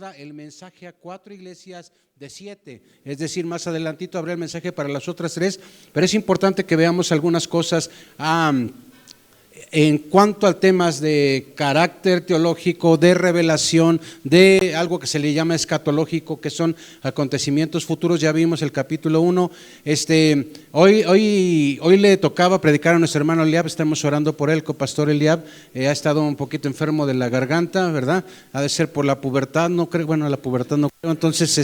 recuerda el mensaje a 4 iglesias de 7, es decir, más adelantito habrá el mensaje para las otras 3, pero es importante que veamos algunas cosas en cuanto a temas de carácter teológico, de revelación, de algo que se le llama escatológico, que son acontecimientos futuros. Ya vimos el capítulo 1. Hoy le tocaba predicar a nuestro hermano Eliab, estamos orando por él, copastor Eliab, ha estado un poquito enfermo de la garganta, ¿verdad? Ha de ser por la pubertad, no creo, bueno, la pubertad no creo, entonces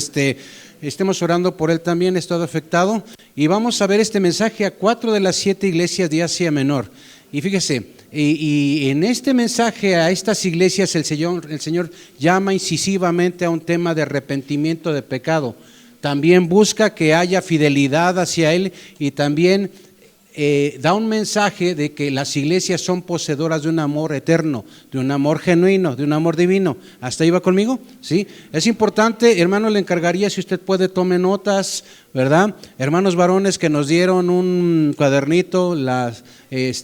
estemos orando por él también, ha estado afectado. Y vamos a ver este mensaje a 4 de las 7 iglesias de Asia Menor. Y fíjese, y en este mensaje a estas iglesias el Señor llama incisivamente a un tema de arrepentimiento de pecado. También busca que haya fidelidad hacia Él y también da un mensaje de que las iglesias son poseedoras de un amor eterno, de un amor genuino, de un amor divino. ¿Hasta ahí va conmigo? ¿Sí? Es importante, hermano, le encargaría, si usted puede, tome notas, ¿verdad? Hermanos varones que nos dieron un cuadernito,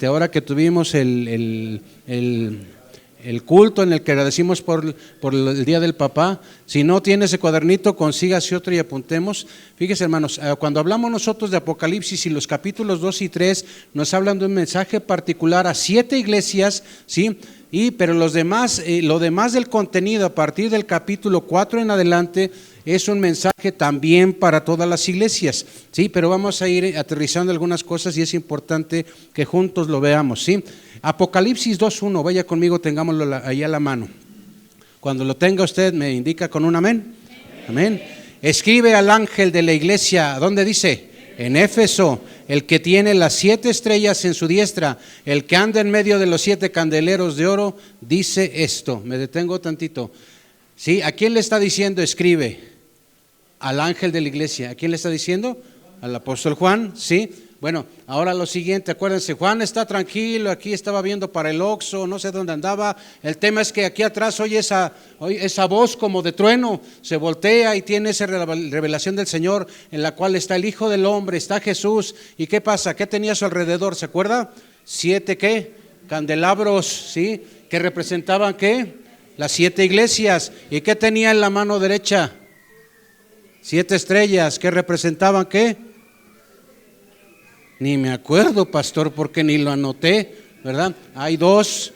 ahora que tuvimos el culto en el que agradecimos por el Día del Papá. Si no tiene ese cuadernito, consígase otro y apuntemos. Fíjese, hermanos, cuando hablamos nosotros de Apocalipsis y los capítulos 2 y 3 nos hablan de un mensaje particular a 7 iglesias, ¿sí? Pero lo demás del contenido a partir del capítulo 4 en adelante es un mensaje también para todas las iglesias, ¿sí? Pero vamos a ir aterrizando algunas cosas y es importante que juntos lo veamos, ¿sí? Apocalipsis 2:1, vaya conmigo, tengámoslo ahí a la mano. Cuando lo tenga usted me indica con un amén. Amén. Escribe al ángel de la iglesia, ¿dónde dice? En Éfeso, el que tiene las 7 estrellas en su diestra, el que anda en medio de los 7 candeleros de oro, dice esto. Me detengo tantito. ¿Sí? ¿A quién le está diciendo escribe? Al ángel de la iglesia. ¿A quién le está diciendo? Al apóstol Juan, ¿sí? Bueno, ahora lo siguiente, acuérdense, Juan está tranquilo, aquí estaba viendo para el Oxxo, no sé dónde andaba. El tema es que aquí atrás oye esa voz como de trueno, se voltea y tiene esa revelación del Señor en la cual está el Hijo del Hombre, está Jesús. ¿Y qué pasa? ¿Qué tenía a su alrededor? ¿Se acuerda? 7 ¿qué? Candelabros, ¿sí? ¿Que representaban qué? Las 7 iglesias. ¿Y qué tenía en la mano derecha? 7 estrellas. ¿Que representaban qué? Ni me acuerdo, pastor, porque ni lo anoté, ¿verdad? Hay dos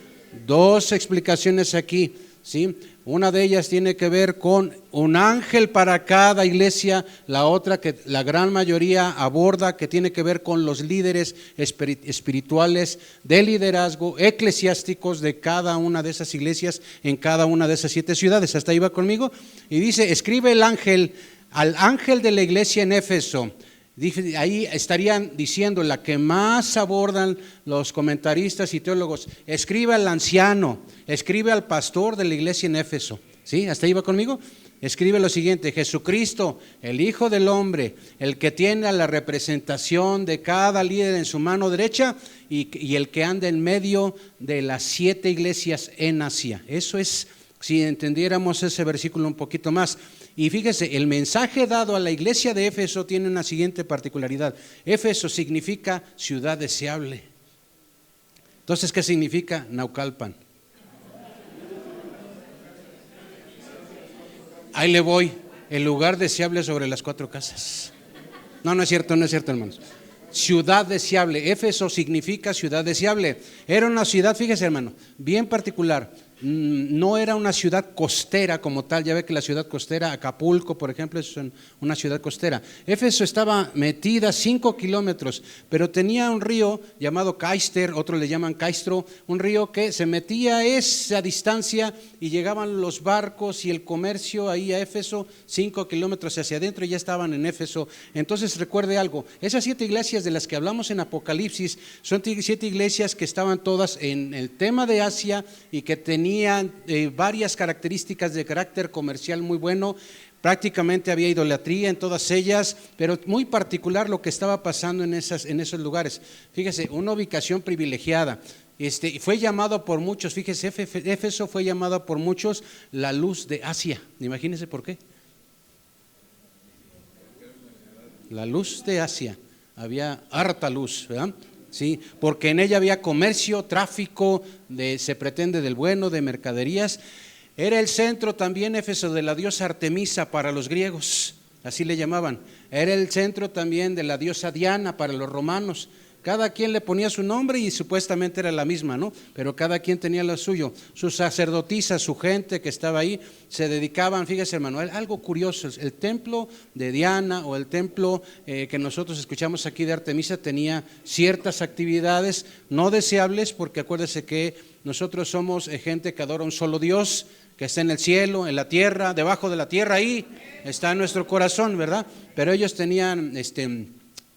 explicaciones aquí, ¿sí? Una de ellas tiene que ver con un ángel para cada iglesia, la otra que la gran mayoría aborda, que tiene que ver con los líderes espirituales de liderazgo eclesiásticos de cada una de esas iglesias en cada una de esas 7 ciudades. ¿Hasta ahí va conmigo? Y dice, escribe el ángel al ángel de la iglesia en Éfeso. Ahí estarían diciendo la que más abordan los comentaristas y teólogos. Escribe al anciano, escribe al pastor de la iglesia en Éfeso. ¿Sí? ¿Hasta ahí va conmigo? Escribe lo siguiente: Jesucristo, el Hijo del Hombre, el que tiene la representación de cada líder en su mano derecha y el que anda en medio de las 7 iglesias en Asia. Eso es, si entendiéramos ese versículo un poquito más. Y fíjese, el mensaje dado a la iglesia de Éfeso tiene una siguiente particularidad. Éfeso significa ciudad deseable. Entonces, ¿qué significa Naucalpan? Ahí le voy, el lugar deseable sobre las 4 casas. No es cierto, hermanos. Ciudad deseable. Éfeso significa ciudad deseable. Era una ciudad, fíjese, hermano, bien particular. No era una ciudad costera como tal. Ya ve que la ciudad costera, Acapulco por ejemplo, es una ciudad costera. Éfeso estaba metida 5 kilómetros, pero tenía un río llamado Caister, otros le llaman Caistro, un río que se metía a esa distancia y llegaban los barcos y el comercio ahí a Éfeso, 5 kilómetros hacia adentro, y ya estaban en Éfeso. Entonces recuerde algo, esas 7 iglesias de las que hablamos en Apocalipsis son 7 iglesias que estaban todas en el tema de Asia y que tenían varias características de carácter comercial muy bueno. Prácticamente había idolatría en todas ellas, pero muy particular lo que estaba pasando en esos lugares. Fíjese, una ubicación privilegiada. Fue llamado por muchos, fíjese, Éfeso fue llamado por muchos la luz de Asia. Imagínense por qué. La luz de Asia, había harta luz, ¿verdad? Sí, porque en ella había comercio, tráfico, se pretende del bueno, de mercaderías. Era el centro también, Éfeso, de la diosa Artemisa para los griegos, así le llamaban. Era el centro también de la diosa Diana para los romanos. Cada quien le ponía su nombre y supuestamente era la misma, ¿no? Pero cada quien tenía lo suyo. Sus sacerdotisas, su gente que estaba ahí, se dedicaban, fíjese hermano, algo curioso, el templo de Diana o el templo que nosotros escuchamos aquí de Artemisa tenía ciertas actividades no deseables, porque acuérdese que nosotros somos gente que adora un solo Dios, que está en el cielo, en la tierra, debajo de la tierra, ahí está nuestro corazón, ¿verdad? Pero ellos tenían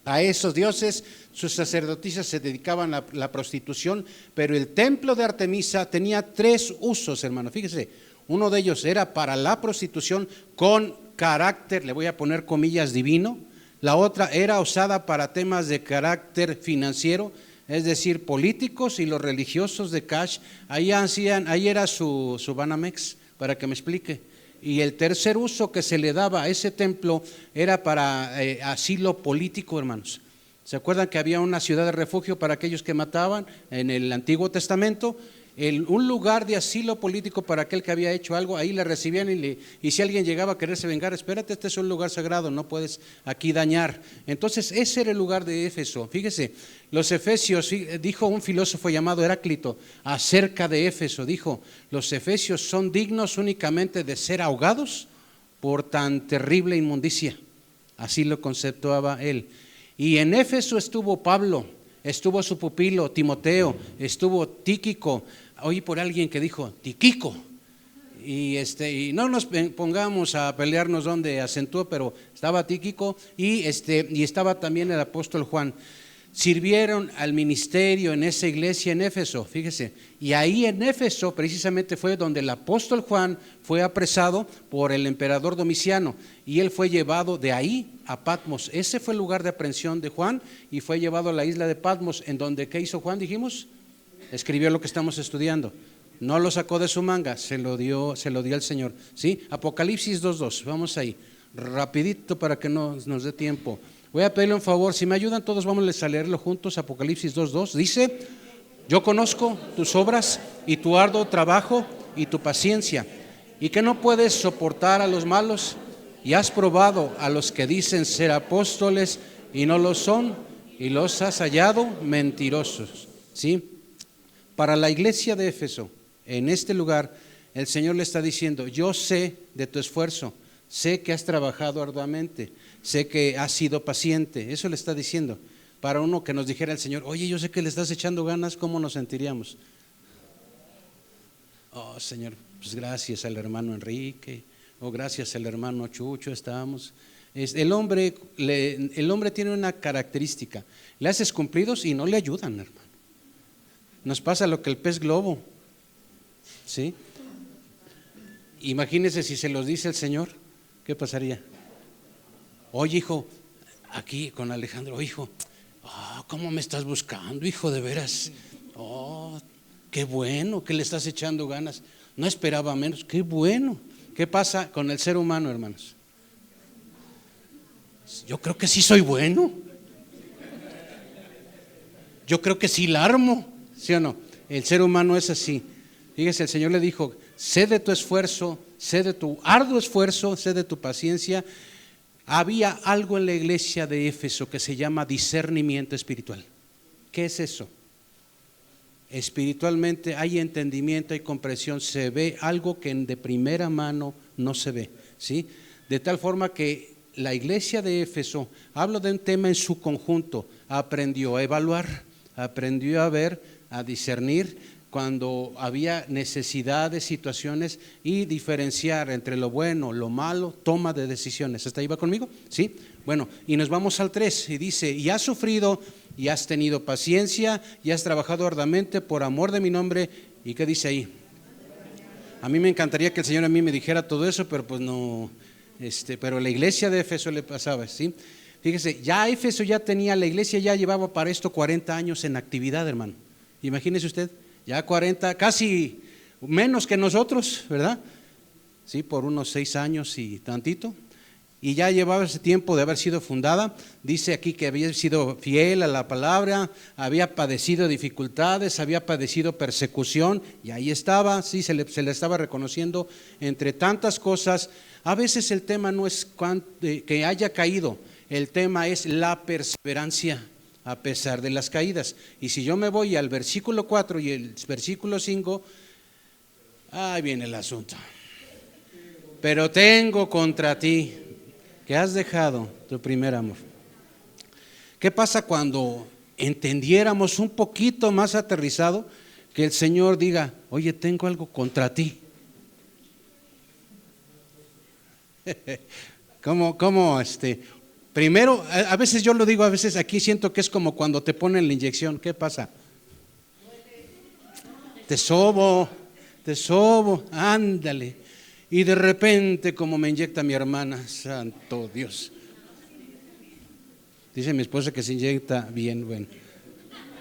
a esos dioses, sus sacerdotisas se dedicaban a la prostitución, pero el templo de Artemisa tenía 3 usos, hermano, fíjese, uno de ellos era para la prostitución con carácter, le voy a poner comillas, divino. La otra era usada para temas de carácter financiero, es decir, políticos y los religiosos de Cash, ahí era su Banamex, para que me explique. Y el tercer uso que se le daba a ese templo era para asilo político, hermanos. ¿Se acuerdan que había una ciudad de refugio para aquellos que mataban en el Antiguo Testamento? Un lugar de asilo político para aquel que había hecho algo, ahí le recibían y si alguien llegaba a quererse vengar, espérate, este es un lugar sagrado, no puedes aquí dañar. Entonces ese era el lugar de Éfeso. Fíjese, los efesios, dijo un filósofo llamado Heráclito acerca de Éfeso, dijo, los efesios son dignos únicamente de ser ahogados por tan terrible inmundicia. Así lo conceptuaba él. Y en Éfeso estuvo Pablo, estuvo su pupilo Timoteo, estuvo Tíquico. Oí por alguien que dijo Tiquico, y no nos pongamos a pelearnos donde acentuó, pero estaba Tíquico y estaba también el apóstol Juan. Sirvieron al ministerio en esa iglesia en Éfeso, fíjese, y ahí en Éfeso precisamente fue donde el apóstol Juan fue apresado por el emperador Domiciano y él fue llevado de ahí a Patmos. Ese fue el lugar de aprehensión de Juan y fue llevado a la isla de Patmos, en donde, ¿qué hizo Juan? Dijimos, escribió lo que estamos estudiando. No lo sacó de su manga, se lo dio al Señor, ¿sí? Apocalipsis 2:2, vamos ahí, rapidito para que nos dé tiempo. Voy a pedirle un favor, si me ayudan todos, vamos a leerlo juntos. Apocalipsis 2:2 dice: yo conozco tus obras y tu arduo trabajo y tu paciencia, y que no puedes soportar a los malos, y has probado a los que dicen ser apóstoles y no lo son, y los has hallado mentirosos. ¿Sí? Para la iglesia de Éfeso, en este lugar, el Señor le está diciendo: yo sé de tu esfuerzo, sé que has trabajado arduamente, sé que has sido paciente. Eso le está diciendo. Para uno que nos dijera el Señor: oye, yo sé que le estás echando ganas, ¿cómo nos sentiríamos? Oh, Señor, pues gracias al hermano Enrique, gracias al hermano Chucho, estamos. El hombre tiene una característica: le haces cumplidos y no le ayudan, hermano. Nos pasa lo que el pez globo, ¿sí? Imagínese si se los dice el Señor, ¿qué pasaría? Oye, hijo, aquí con Alejandro, hijo, ¿cómo me estás buscando, hijo, de veras? Qué bueno que le estás echando ganas. No esperaba menos, qué bueno. ¿Qué pasa con el ser humano, hermanos? Yo creo que sí soy bueno. Yo creo que sí la armo, ¿sí o no? El ser humano es así. Fíjese, el Señor le dijo: sé de tu esfuerzo, sé de tu arduo esfuerzo, sé de tu paciencia. Había algo en la iglesia de Éfeso que se llama discernimiento espiritual. ¿Qué es eso? Espiritualmente hay entendimiento, hay comprensión, se ve algo que de primera mano no se ve, ¿sí? De tal forma que la iglesia de Éfeso, hablo de un tema en su conjunto, aprendió a evaluar, aprendió a ver, a discernir cuando había necesidades, situaciones, y diferenciar entre lo bueno, lo malo, toma de decisiones. ¿Hasta ahí va conmigo? ¿Sí? Bueno, y nos vamos al 3 y dice: y has sufrido y has tenido paciencia y has trabajado arduamente por amor de mi nombre. ¿Y qué dice ahí? A mí me encantaría que el Señor a mí me dijera todo eso, pero pues no, pero la iglesia de Éfeso le pasaba, ¿sí? Fíjese, ya Éfeso ya tenía, la iglesia ya llevaba para esto 40 años en actividad, hermano. Imagínese usted, ya 40, casi menos que nosotros, ¿verdad? Sí, por unos 6 años y tantito. y ya llevaba ese tiempo de haber sido fundada. Dice aquí que había sido fiel a la palabra, había padecido dificultades, había padecido persecución, y ahí estaba, sí, se le estaba reconociendo entre tantas cosas. A veces el tema no es que haya caído, el tema es la perseverancia a pesar de las caídas. Y si yo me voy al versículo 4 y el versículo 5, ahí viene el asunto. Pero tengo contra ti que has dejado tu primer amor. ¿Qué pasa cuando entendiéramos un poquito más aterrizado que el Señor diga, oye, tengo algo contra ti? ¿Cómo? Primero, a veces yo lo digo, a veces aquí siento que es como cuando te ponen la inyección. ¿Qué pasa? Te sobo, ándale. Y de repente, como me inyecta mi hermana, santo Dios. Dice mi esposa que se inyecta bien, bueno.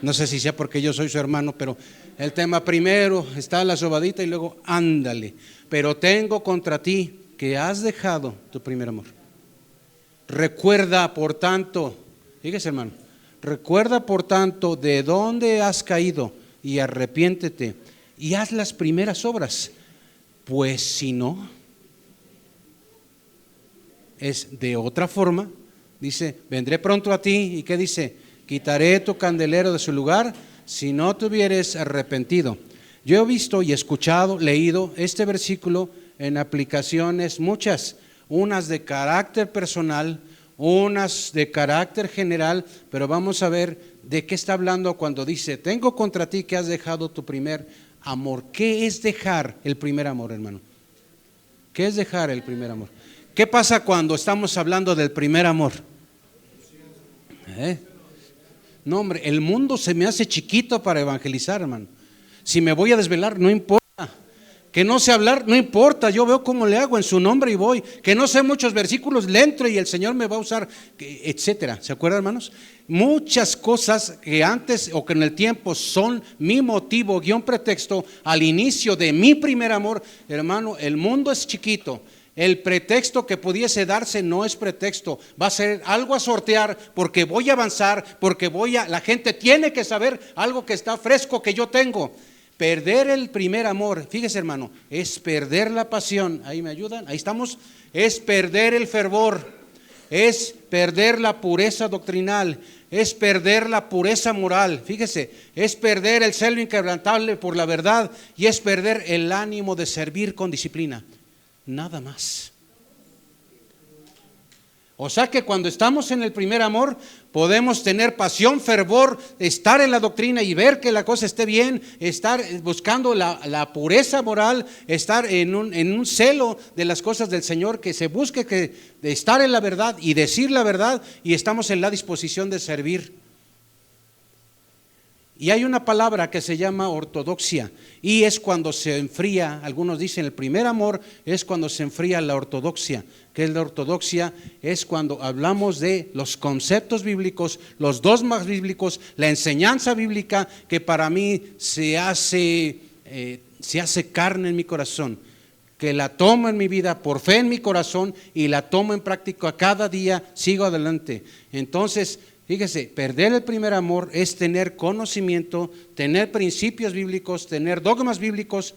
No sé si sea porque yo soy su hermano, pero el tema primero está la sobadita y luego ándale. Pero tengo contra ti que has dejado tu primer amor. Recuerda, por tanto, fíjese hermano, recuerda por tanto de dónde has caído y arrepiéntete y haz las primeras obras. Pues si no, es de otra forma. Dice, vendré pronto a ti. ¿Y qué dice? Quitaré tu candelero de su lugar si no te hubieres arrepentido. Yo he visto y escuchado, leído este versículo en aplicaciones muchas, unas de carácter personal, unas de carácter general, pero vamos a ver de qué está hablando cuando dice, tengo contra ti que has dejado tu primer amor. ¿Qué es dejar el primer amor, hermano? ¿Qué es dejar el primer amor? ¿Qué pasa cuando estamos hablando del primer amor? No, hombre, el mundo se me hace chiquito para evangelizar, hermano. Si me voy a desvelar, no importa. Que no sé hablar, no importa, yo veo cómo le hago en su nombre y voy. Que no sé muchos versículos, le entro y el Señor me va a usar, etcétera. ¿Se acuerdan, hermanos? Muchas cosas que antes o que en el tiempo son mi motivo, pretexto al inicio de mi primer amor. Hermano, el mundo es chiquito. El pretexto que pudiese darse no es pretexto, va a ser algo a sortear porque voy a avanzar, porque la gente tiene que saber algo que está fresco que yo tengo. Perder el primer amor, fíjese hermano, es perder la pasión. ¿Ahí me ayudan? Ahí estamos. Es perder el fervor, es perder la pureza doctrinal, es perder la pureza moral. Fíjese, es perder el celo inquebrantable por la verdad y es perder el ánimo de servir con disciplina. Nada más. O sea que cuando estamos en el primer amor podemos tener pasión, fervor, estar en la doctrina y ver que la cosa esté bien, estar buscando la pureza moral, estar en un celo de las cosas del Señor, que se busque de estar en la verdad y decir la verdad, y estamos en la disposición de servir. Y hay una palabra que se llama ortodoxia, y es cuando se enfría, algunos dicen el primer amor es cuando se enfría la ortodoxia. ¿Qué es la ortodoxia? Es cuando hablamos de los conceptos bíblicos, los dogmas bíblicos, la enseñanza bíblica que para mí se hace carne en mi corazón, que la tomo en mi vida por fe en mi corazón y la tomo en práctica cada día, sigo adelante. Entonces, fíjese, perder el primer amor es tener conocimiento, tener principios bíblicos, tener dogmas bíblicos,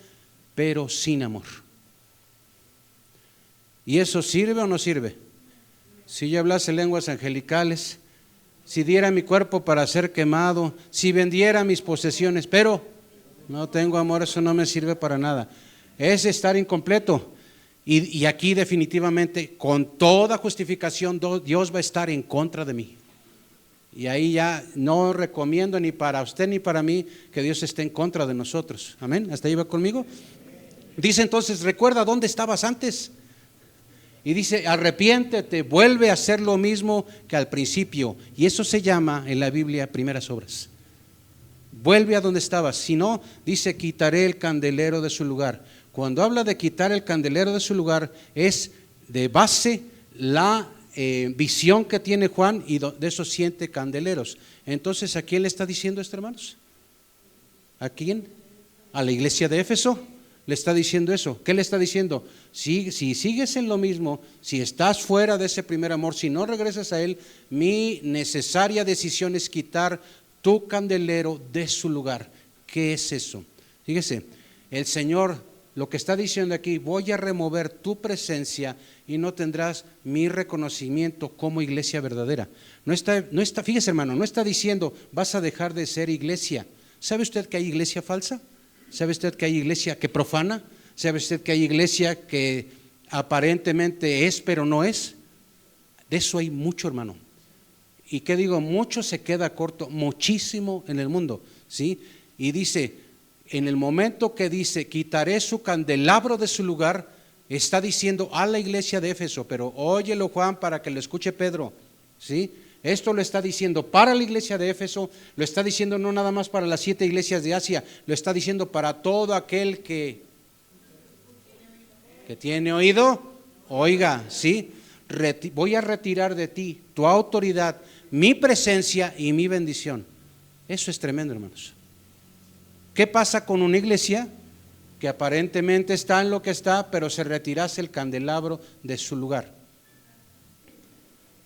pero sin amor. ¿Y eso sirve o no sirve? Si yo hablase lenguas angelicales, si diera mi cuerpo para ser quemado, si vendiera mis posesiones, pero no tengo amor, eso no me sirve para nada. Es estar incompleto. Y aquí definitivamente, con toda justificación, Dios va a estar en contra de mí. Y ahí ya no recomiendo ni para usted ni para mí que Dios esté en contra de nosotros. Amén. ¿Hasta ahí va conmigo? Dice entonces, recuerda dónde estabas antes. Y dice, arrepiéntete, vuelve a hacer lo mismo que al principio. Y eso se llama en la Biblia primeras obras. Vuelve a donde estabas. Si no, dice, quitaré el candelero de su lugar. Cuando habla de quitar el candelero de su lugar, es de base la visión que tiene Juan y de esos 7 candeleros. Entonces, ¿a quién le está diciendo esto, hermanos? ¿A quién? A la iglesia de Éfeso. le está diciendo eso. ¿Qué le está diciendo? Si sigues en lo mismo, si estás fuera de ese primer amor, si no regresas a Él, mi necesaria decisión es quitar tu candelero de su lugar. ¿Qué es eso? Fíjese, el Señor lo que está diciendo aquí, voy a remover tu presencia y no tendrás mi reconocimiento como iglesia verdadera. No está, fíjese hermano, no está diciendo vas a dejar de ser iglesia. ¿Sabe usted que hay iglesia falsa? ¿Sabe usted que hay iglesia que profana? ¿Sabe usted que hay iglesia que aparentemente es pero no es? De eso hay mucho, hermano. ¿Y qué digo? Mucho se queda corto, muchísimo en el mundo, ¿sí? Y dice, en el momento que dice, quitaré su candelabro de su lugar, está diciendo a la iglesia de Éfeso, pero óyelo Juan para que lo escuche Pedro, ¿sí? Esto lo está diciendo para la iglesia de Éfeso, lo está diciendo no nada más para las 7 iglesias de Asia, lo está diciendo para todo aquel que tiene oído, oiga, ¿sí? Voy a retirar de ti tu autoridad, mi presencia y mi bendición. Eso es tremendo, hermanos. ¿Qué pasa con una iglesia que aparentemente está en lo que está, pero se retirase el candelabro de su lugar?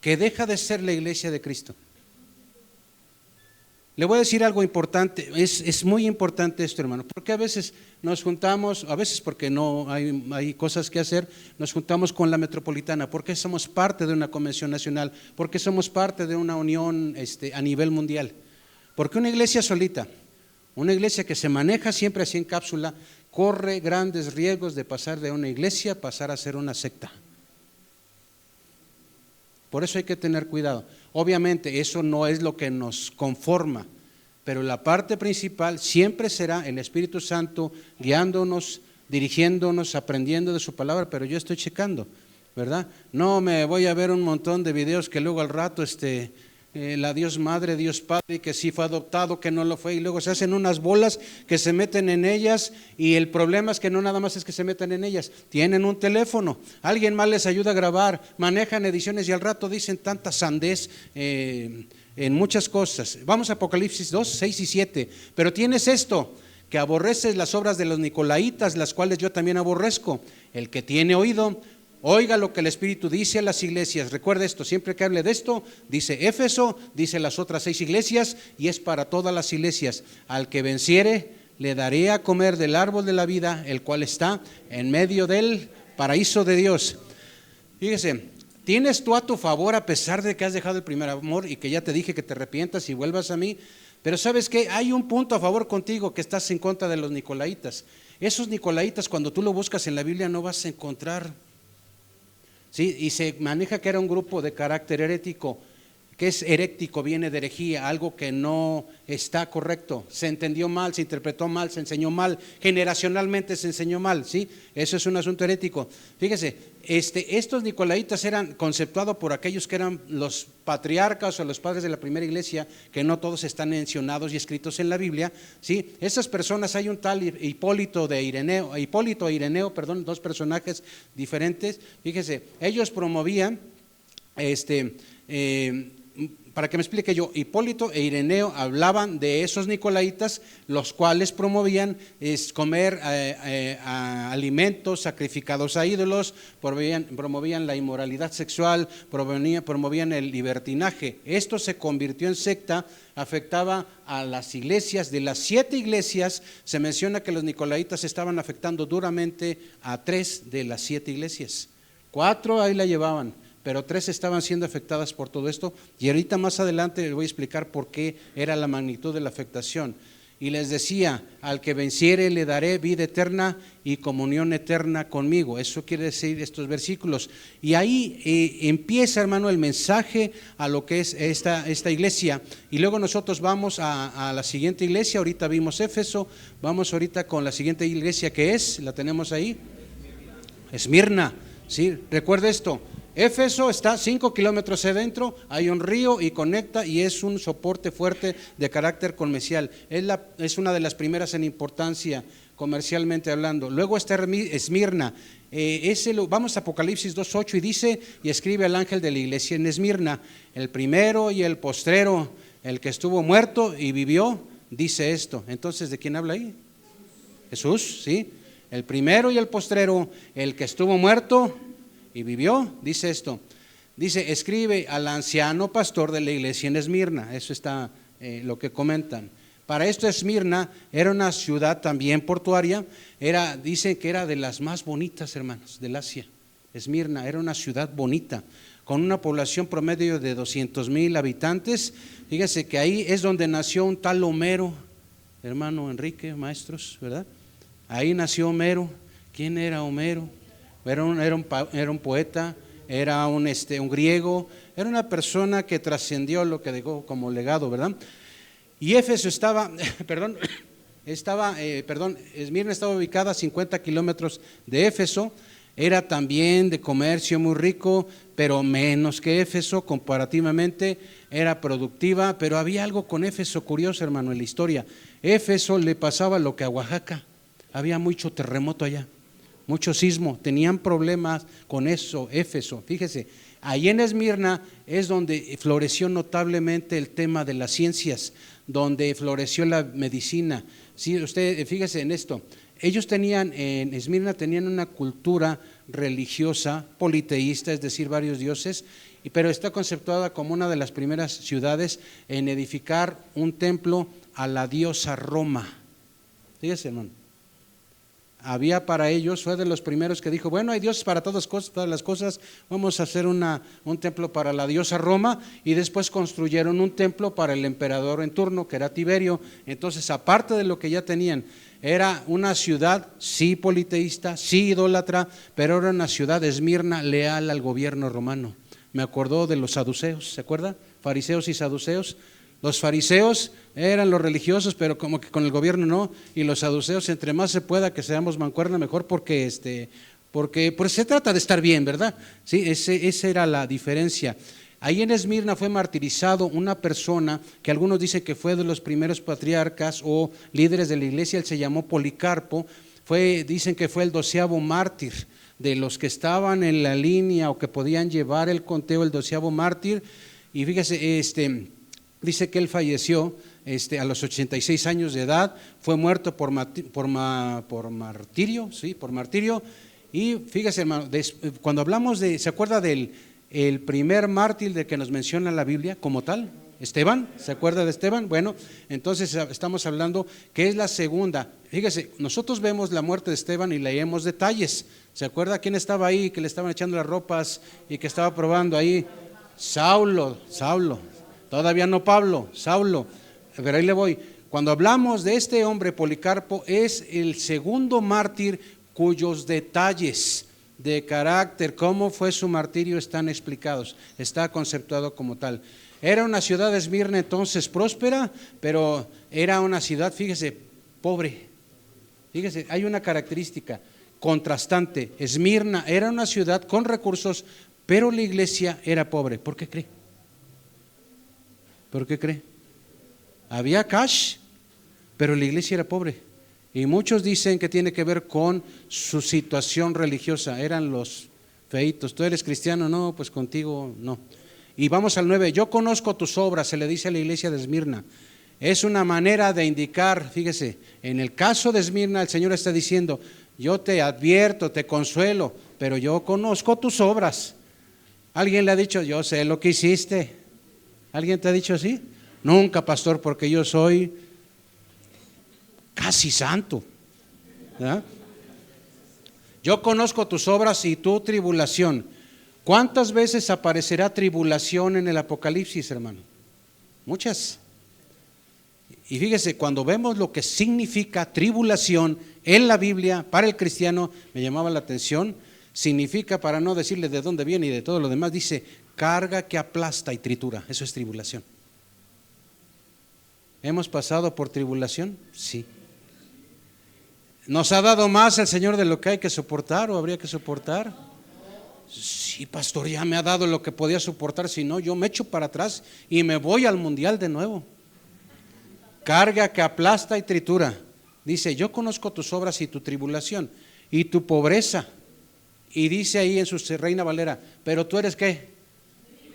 Que deja de ser la iglesia de Cristo. Le voy a decir algo importante, es muy importante esto, hermano, porque a veces nos juntamos, a veces porque no hay cosas que hacer, nos juntamos con la metropolitana, porque somos parte de una convención nacional, porque somos parte de una unión a nivel mundial. Porque una iglesia solita, una iglesia que se maneja siempre así en cápsula, corre grandes riesgos de pasar de una iglesia a pasar a ser una secta. Por eso hay que tener cuidado. Obviamente eso no es lo que nos conforma, pero la parte principal siempre será el Espíritu Santo guiándonos, dirigiéndonos, aprendiendo de su palabra, pero yo estoy checando, ¿verdad? No me voy a ver un montón de videos que luego al rato la Dios Madre, Dios Padre, que sí fue adoptado, que no lo fue, y luego se hacen unas bolas que se meten en ellas, y el problema es que no nada más es que se metan en ellas, tienen un teléfono, alguien más les ayuda a grabar, manejan ediciones y al rato dicen tanta sandez en muchas cosas. Vamos a Apocalipsis 2, 6 y 7, pero tienes esto, que aborreces las obras de los nicolaítas, las cuales yo también aborrezco. El que tiene oído, oiga lo que el Espíritu dice a las iglesias. Recuerde esto, siempre que hable de esto, dice Éfeso, dice las otras 6 iglesias, y es para todas las iglesias. Al que venciere, le daré a comer del árbol de la vida, el cual está en medio del paraíso de Dios. Fíjese, tienes tú a tu favor, a pesar de que has dejado el primer amor y que ya te dije que te arrepientas y vuelvas a mí, pero ¿sabes qué? Hay un punto a favor contigo, que estás en contra de los nicolaitas. Esos nicolaitas, cuando tú lo buscas en la Biblia, no vas a encontrar. ¿Sí? Y se maneja que era un grupo de carácter herético. ¿Qué es herético? Viene de herejía, algo que no está correcto, se entendió mal, se interpretó mal, se enseñó mal, generacionalmente se enseñó mal, ¿sí? Eso es un asunto herético. Fíjese, estos nicolaitas eran conceptuados por aquellos que eran los patriarcas o los padres de la primera iglesia, que no todos están mencionados y escritos en la Biblia, ¿sí? Esas personas, hay un tal Hipólito e Ireneo, dos personajes diferentes. Fíjese, ellos promovían para que me explique yo, Hipólito e Ireneo hablaban de esos nicolaitas, los cuales promovían comer alimentos sacrificados a ídolos, promovían la inmoralidad sexual, promovían el libertinaje. Esto se convirtió en secta, afectaba a las iglesias. De las 7 iglesias, se menciona que los nicolaitas estaban afectando duramente a 3 de las 7 iglesias. 4 ahí la llevaban, pero 3 estaban siendo afectadas por todo esto, y ahorita más adelante les voy a explicar por qué era la magnitud de la afectación. Y les decía, al que venciere le daré vida eterna y comunión eterna conmigo. Eso quiere decir estos versículos. Y ahí empieza, hermano, el mensaje a lo que es esta iglesia. Y luego nosotros vamos a la siguiente iglesia. Ahorita vimos Éfeso, vamos ahorita con la siguiente iglesia, que es, la tenemos ahí, Esmirna. ¿Sí? Recuerda esto. Éfeso está 5 kilómetros adentro, hay un río y conecta, y es un soporte fuerte de carácter comercial. Es una de las primeras en importancia comercialmente hablando. Luego está Esmirna. Vamos a Apocalipsis 2:8 y dice, y escribe al ángel de la iglesia en Esmirna, el primero y el postrero, el que estuvo muerto y vivió, dice esto. Entonces, ¿de quién habla ahí? Jesús, ¿sí? el primero y el postrero, el que estuvo muerto y vivió, dice esto. Dice, escribe al anciano pastor de la iglesia en Esmirna. Eso está lo que comentan. Para esto Esmirna era una ciudad también portuaria. Dicen que era de las más bonitas, hermanos, del Asia. Esmirna era una ciudad bonita, con una población promedio de 200,000 habitantes. Fíjese que ahí es donde nació un tal Homero, hermano Enrique, maestros, ¿verdad? Ahí nació Homero. ¿Quién era Homero? Era un poeta. Era un griego, era una persona que trascendió lo que dejó como legado, ¿verdad? Y Éfeso Esmirna estaba ubicada a 50 kilómetros de Éfeso, era también de comercio muy rico, pero menos que Éfeso comparativamente, era productiva, pero había algo con Éfeso curioso, hermano, en la historia. Éfeso le pasaba lo que a Oaxaca, había mucho terremoto allá. Mucho sismo, tenían problemas con eso, Éfeso. Fíjese, ahí en Esmirna es donde floreció notablemente el tema de las ciencias, donde floreció la medicina. Sí, usted fíjese en esto, ellos en Esmirna tenían una cultura religiosa, politeísta, es decir, varios dioses, pero está conceptuada como una de las primeras ciudades en edificar un templo a la diosa Roma. Fíjese, hermano. Había para ellos, fue de los primeros que dijo, bueno, hay dioses para todas las cosas, vamos a hacer un templo para la diosa Roma, y después construyeron un templo para el emperador en turno, que era Tiberio. Entonces, aparte de lo que ya tenían, era una ciudad sí politeísta, sí idólatra, pero era una ciudad de Esmirna leal al gobierno romano. Me acordó de los saduceos, ¿se acuerda? Fariseos y saduceos. Los fariseos eran los religiosos, pero como que con el gobierno no, y los saduceos, entre más se pueda que seamos mancuerna mejor, porque pues se trata de estar bien, ¿verdad? Sí, esa era la diferencia. Ahí en Esmirna fue martirizado una persona que algunos dicen que fue de los primeros patriarcas o líderes de la iglesia. Él se llamó Policarpo, dicen que fue el 12º mártir de los que estaban en la línea o que podían llevar el conteo, el 12º mártir. Y fíjese, dice que él falleció a los 86 años de edad, fue muerto por martirio, ¿sí? Por martirio. Y fíjese, hermano, cuando hablamos ¿se acuerda del primer mártir de que nos menciona la Biblia como tal? Esteban, ¿se acuerda de Esteban? Bueno, entonces estamos hablando que es la segunda. Fíjese, nosotros vemos la muerte de Esteban y leemos detalles. ¿Se acuerda quién estaba ahí, que le estaban echando las ropas y que estaba probando ahí? Saulo. Todavía no Pablo, Saulo, pero ahí le voy. Cuando hablamos de este hombre Policarpo, es el segundo mártir cuyos detalles de carácter, cómo fue su martirio, están explicados, está conceptuado como tal. Era una ciudad de Esmirna entonces próspera, pero era una ciudad, fíjese, pobre. Fíjese, hay una característica contrastante. Esmirna era una ciudad con recursos, pero la iglesia era pobre. ¿Por qué cree? ¿Por qué cree? Había cash, pero la iglesia era pobre. Y muchos dicen que tiene que ver con su situación religiosa. Eran los feitos. ¿Tú eres cristiano? No, pues contigo no. Y vamos al 9. Yo conozco tus obras, se le dice a la iglesia de Esmirna. Es una manera de indicar, fíjese, en el caso de Esmirna el Señor está diciendo, yo te advierto, te consuelo, pero yo conozco tus obras. ¿Alguien le ha dicho, yo sé lo que hiciste? ¿Alguien te ha dicho así? Nunca, pastor, porque yo soy casi santo. ¿Verdad? Yo conozco tus obras y tu tribulación. ¿Cuántas veces aparecerá tribulación en el Apocalipsis, hermano? Muchas. Y fíjese, cuando vemos lo que significa tribulación en la Biblia para el cristiano, me llamaba la atención, significa, para no decirle de dónde viene y de todo lo demás, dice carga que aplasta y tritura. Eso es tribulación. ¿Hemos pasado por tribulación? Sí. ¿Nos ha dado más el Señor de lo que hay que soportar o habría que soportar? Sí, pastor, ya me ha dado lo que podía soportar, si no, yo me echo para atrás y me voy al mundial de nuevo. Carga que aplasta y tritura. Dice, yo conozco tus obras y tu tribulación y tu pobreza. Y dice ahí en su Reina Valera, pero tú eres ¿qué?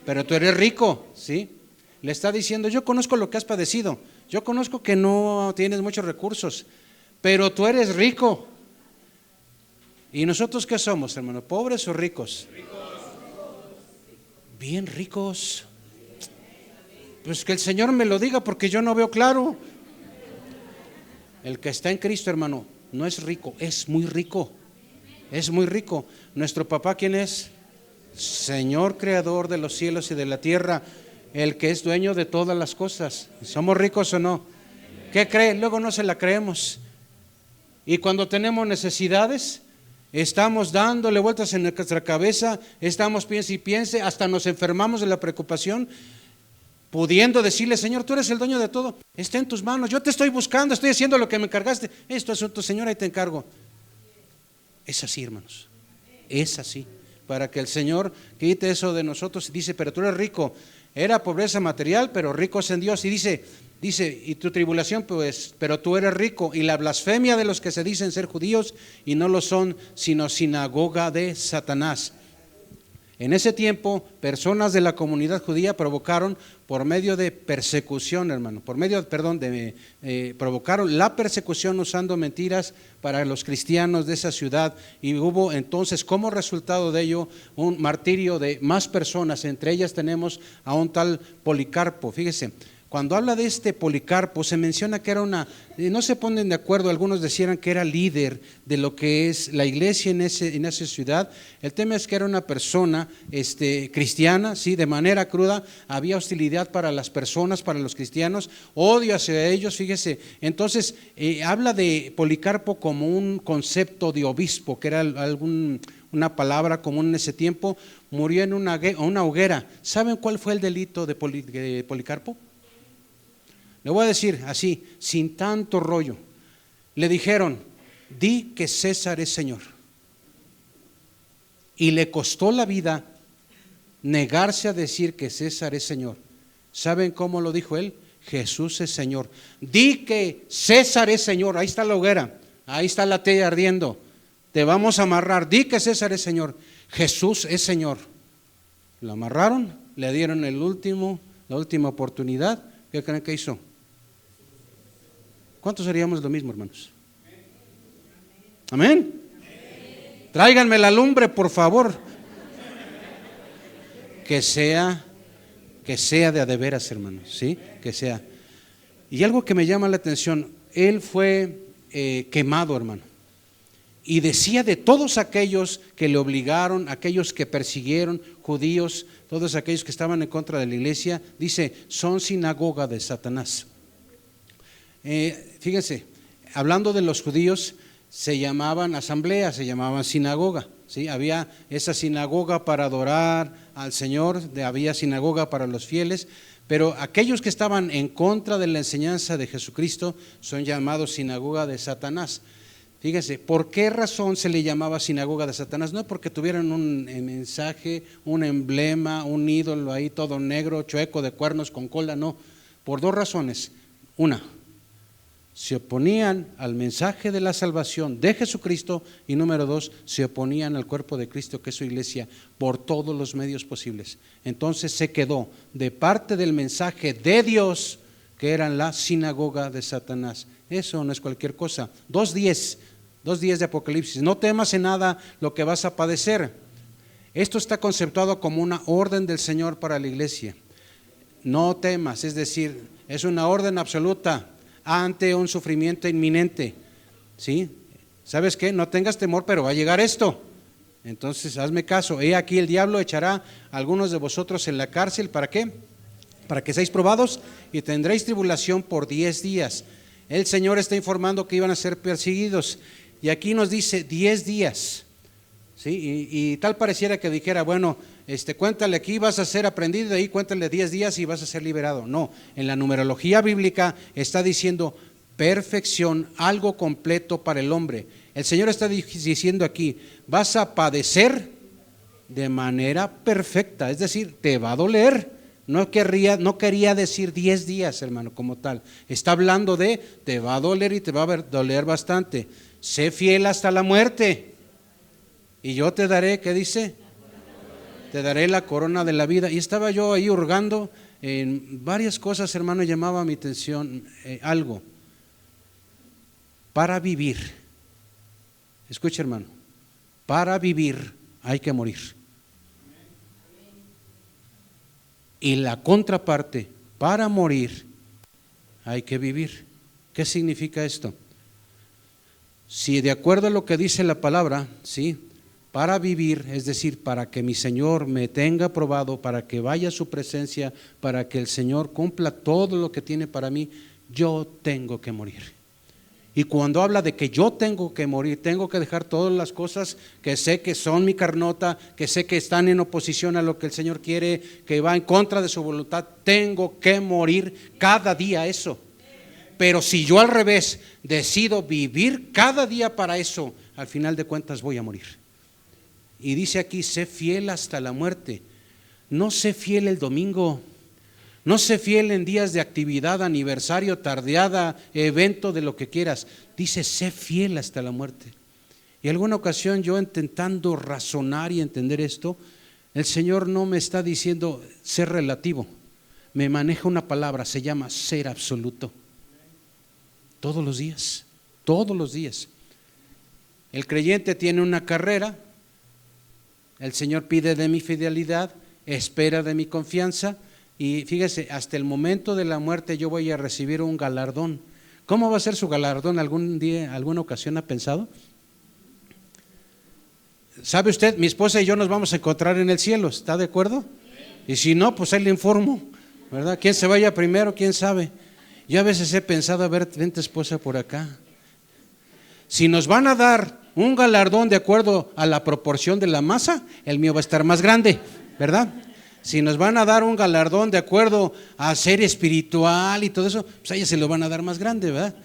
Pero tú eres rico, ¿sí? Le está diciendo, yo conozco lo que has padecido, yo conozco que no tienes muchos recursos, pero tú eres rico. ¿Y nosotros qué somos, hermano? ¿Pobres o ricos? Bien ricos. Pues que el Señor me lo diga porque yo no veo claro. El que está en Cristo, hermano, no es rico, es muy rico. Es muy rico. Nuestro papá, ¿quién es? Señor creador de los cielos y de la tierra, el que es dueño de todas las cosas. ¿Somos ricos o no? ¿Qué cree? Luego no se la creemos. Y cuando tenemos necesidades, estamos dándole vueltas en nuestra cabeza, estamos piense y piense, hasta nos enfermamos de la preocupación, pudiendo decirle: Señor, tú eres el dueño de todo, está en tus manos, yo te estoy buscando, estoy haciendo lo que me encargaste, esto es asunto, Señor, ahí te encargo. Es así, hermanos, es así, para que el Señor quite eso de nosotros. Dice: pero tú eres rico. Era pobreza material, pero ricos en Dios. Y dice, y tu tribulación, pues, pero tú eres rico. Y la blasfemia de los que se dicen ser judíos y no lo son, sino sinagoga de Satanás. En ese tiempo, personas de la comunidad judía provocaron por medio de persecución, hermano, provocaron la persecución usando mentiras para los cristianos de esa ciudad, y hubo entonces como resultado de ello un martirio de más personas. Entre ellas tenemos a un tal Policarpo. Fíjese, cuando habla de este Policarpo se menciona que era no se ponen de acuerdo, algunos decían que era líder de lo que es la iglesia en esa ciudad. El tema es que era una persona cristiana, sí, de manera cruda, había hostilidad para las personas, para los cristianos, odio hacia ellos, fíjese. Entonces habla de Policarpo como un concepto de obispo, que era una palabra común en ese tiempo. Murió en una hoguera. ¿Saben cuál fue el delito de Policarpo? Le voy a decir así, sin tanto rollo. Le dijeron: di que César es Señor. Y le costó la vida negarse a decir que César es Señor. ¿Saben cómo lo dijo él? Jesús es Señor. Di que César es Señor. Ahí está la hoguera, ahí está la tela ardiendo. Te vamos a amarrar. Di que César es Señor. Jesús es Señor. Lo amarraron, le dieron la última oportunidad. ¿Qué creen que hizo? ¿Cuántos haríamos lo mismo, hermanos? Amén. Tráiganme la lumbre, por favor. Que sea de a de veras, hermanos, ¿sí? Que sea. Y algo que me llama la atención, él fue quemado, hermano. Y decía de todos aquellos que le obligaron, aquellos que persiguieron, judíos, todos aquellos que estaban en contra de la iglesia, dice: son sinagoga de Satanás. Fíjense, hablando de los judíos, se llamaban asamblea, se llamaban sinagoga, ¿sí? Había esa sinagoga para adorar al Señor, había sinagoga para los fieles, pero aquellos que estaban en contra de la enseñanza de Jesucristo son llamados sinagoga de Satanás. Fíjense, ¿por qué razón se le llamaba sinagoga de Satanás? No porque tuvieran un mensaje, un emblema, un ídolo ahí todo negro, chueco, de cuernos, con cola, no. Por dos razones. Una, se oponían al mensaje de la salvación de Jesucristo, y número dos, se oponían al cuerpo de Cristo, que es su iglesia, por todos los medios posibles. Entonces se quedó de parte del mensaje de Dios, que eran la sinagoga de Satanás. Eso no es cualquier cosa. 2:10 de Apocalipsis: no temas en nada lo que vas a padecer. Esto está conceptuado como una orden del Señor para la iglesia. No temas, es decir, es una orden absoluta ante un sufrimiento inminente, ¿sí? ¿Sabes qué? No tengas temor, pero va a llegar esto. Entonces hazme caso. He aquí, el diablo echará a algunos de vosotros en la cárcel. ¿Para qué? Para que seáis probados, y tendréis tribulación por 10 días. El Señor está informando que iban a ser perseguidos, y aquí nos dice 10 días, ¿sí? Y tal pareciera que dijera: bueno, cuéntale aquí, vas a ser aprendido, de ahí cuéntale 10 días y vas a ser liberado. No, en la numerología bíblica está diciendo perfección, algo completo para el hombre. El Señor está diciendo aquí: vas a padecer de manera perfecta, es decir, te va a doler. No quería decir 10 días, hermano, como tal. Está hablando de te va a doler, y te va a doler bastante. Sé fiel hasta la muerte, y yo te daré, ¿qué dice? Te daré la corona de la vida. Y estaba yo ahí hurgando en varias cosas, hermano, llamaba mi atención algo. Para vivir, escucha, hermano, para vivir hay que morir. Y la contraparte, para morir hay que vivir. ¿Qué significa esto? Si de acuerdo a lo que dice la palabra, ¿sí?, para vivir, es decir, para que mi Señor me tenga aprobado, para que vaya a su presencia, para que el Señor cumpla todo lo que tiene para mí, yo tengo que morir. Y cuando habla de que yo tengo que morir, tengo que dejar todas las cosas que sé que son mi carnota, que sé que están en oposición a lo que el Señor quiere, que va en contra de su voluntad, tengo que morir cada día eso. Pero si yo al revés decido vivir cada día para eso, al final de cuentas voy a morir. Y dice aquí, sé fiel hasta la muerte. No sé fiel el domingo, no sé fiel en días de actividad, aniversario, tardeada, evento, de lo que quieras. Dice, sé fiel hasta la muerte. Y alguna ocasión yo intentando razonar y entender esto, el Señor no me está diciendo ser relativo, me maneja una palabra, se llama ser absoluto. Todos los días, todos los días. El creyente tiene una carrera, el Señor pide de mi fidelidad, espera de mi confianza, y fíjese, hasta el momento de la muerte yo voy a recibir un galardón. ¿Cómo va a ser su galardón? ¿Algún día, alguna ocasión ha pensado? ¿Sabe usted? Mi esposa y yo nos vamos a encontrar en el cielo, ¿está de acuerdo? Y si no, pues ahí le informo, ¿verdad? ¿Quién se vaya primero? ¿Quién sabe? Yo a veces he pensado, a ver, vente esposa por acá. Si nos van a dar un galardón de acuerdo a la proporción de la masa, el mío va a estar más grande, ¿verdad? Si nos van a dar un galardón de acuerdo a ser espiritual y todo eso, pues a ella se lo van a dar más grande, ¿verdad?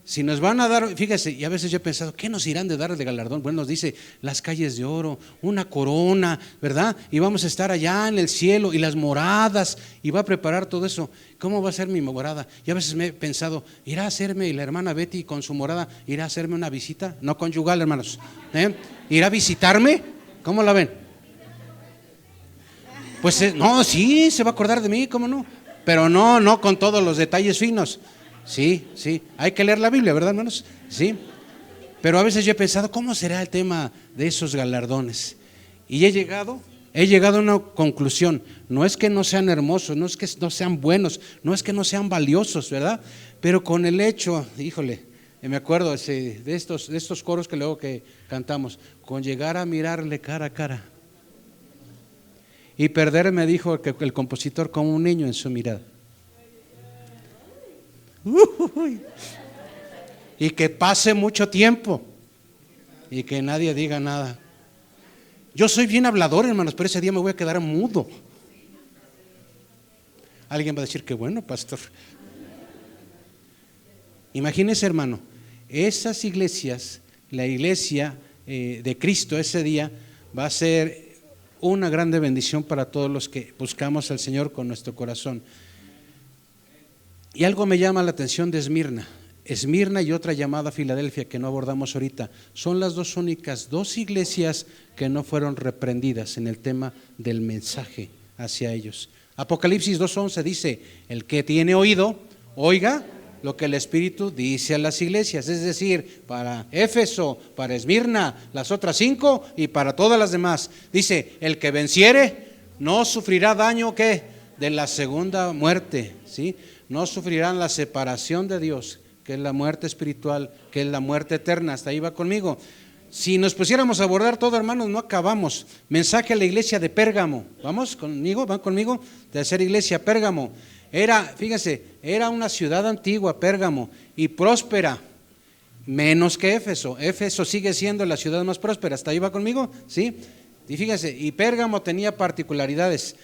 Si nos van a dar, fíjese, y a veces yo he pensado, ¿qué nos irán de dar de galardón? Bueno, nos dice las calles de oro, una corona, ¿verdad? Y vamos a estar allá en el cielo y las moradas, y va a preparar todo eso. ¿Cómo va a ser mi morada? Y a veces me he pensado, ¿irá a hacerme, y la hermana Betty con su morada, irá a hacerme una visita? No conyugal, hermanos. ¿Irá a visitarme? ¿Cómo la ven? Pues no, sí, se va a acordar de mí, ¿cómo no? Pero no con todos los detalles finos. Sí, hay que leer la Biblia, ¿verdad, hermanos? Sí, pero a veces yo he pensado, ¿cómo será el tema de esos galardones? Y he llegado a una conclusión, no es que no sean hermosos, no es que no sean buenos, no es que no sean valiosos, ¿verdad? Pero con el hecho, híjole, me acuerdo de estos coros que luego que cantamos, con llegar a mirarle cara a cara y perderme, dijo el compositor, como un niño en su mirada. Y que pase mucho tiempo y que nadie diga nada. Yo soy bien hablador, hermanos, pero ese día me voy a quedar mudo. Alguien va a decir, qué bueno, pastor. Imagínese, hermano, esas iglesias, la iglesia de Cristo ese día va a ser una grande bendición para todos los que buscamos al Señor con nuestro corazón. Y algo me llama la atención de Esmirna. Esmirna y otra llamada Filadelfia que no abordamos ahorita, son las dos únicas iglesias que no fueron reprendidas en el tema del mensaje hacia ellos. Apocalipsis 2:11 dice, el que tiene oído, oiga lo que el Espíritu dice a las iglesias, es decir, para Éfeso, para Esmirna, las otras 5 y para todas las demás. Dice, el que venciere no sufrirá daño, ¿qué? De la segunda muerte, ¿sí? No sufrirán la separación de Dios, que es la muerte espiritual, que es la muerte eterna. Hasta ahí va conmigo. Si nos pusiéramos a abordar todo, hermanos, no acabamos. Mensaje a la iglesia de Pérgamo. ¿Vamos conmigo? ¿Van conmigo? Tercera iglesia, Pérgamo. Fíjense, era una ciudad antigua, Pérgamo, y próspera, menos que Éfeso. Éfeso sigue siendo la ciudad más próspera. ¿Hasta ahí va conmigo? ¿Sí? Y fíjense, y Pérgamo tenía particularidades.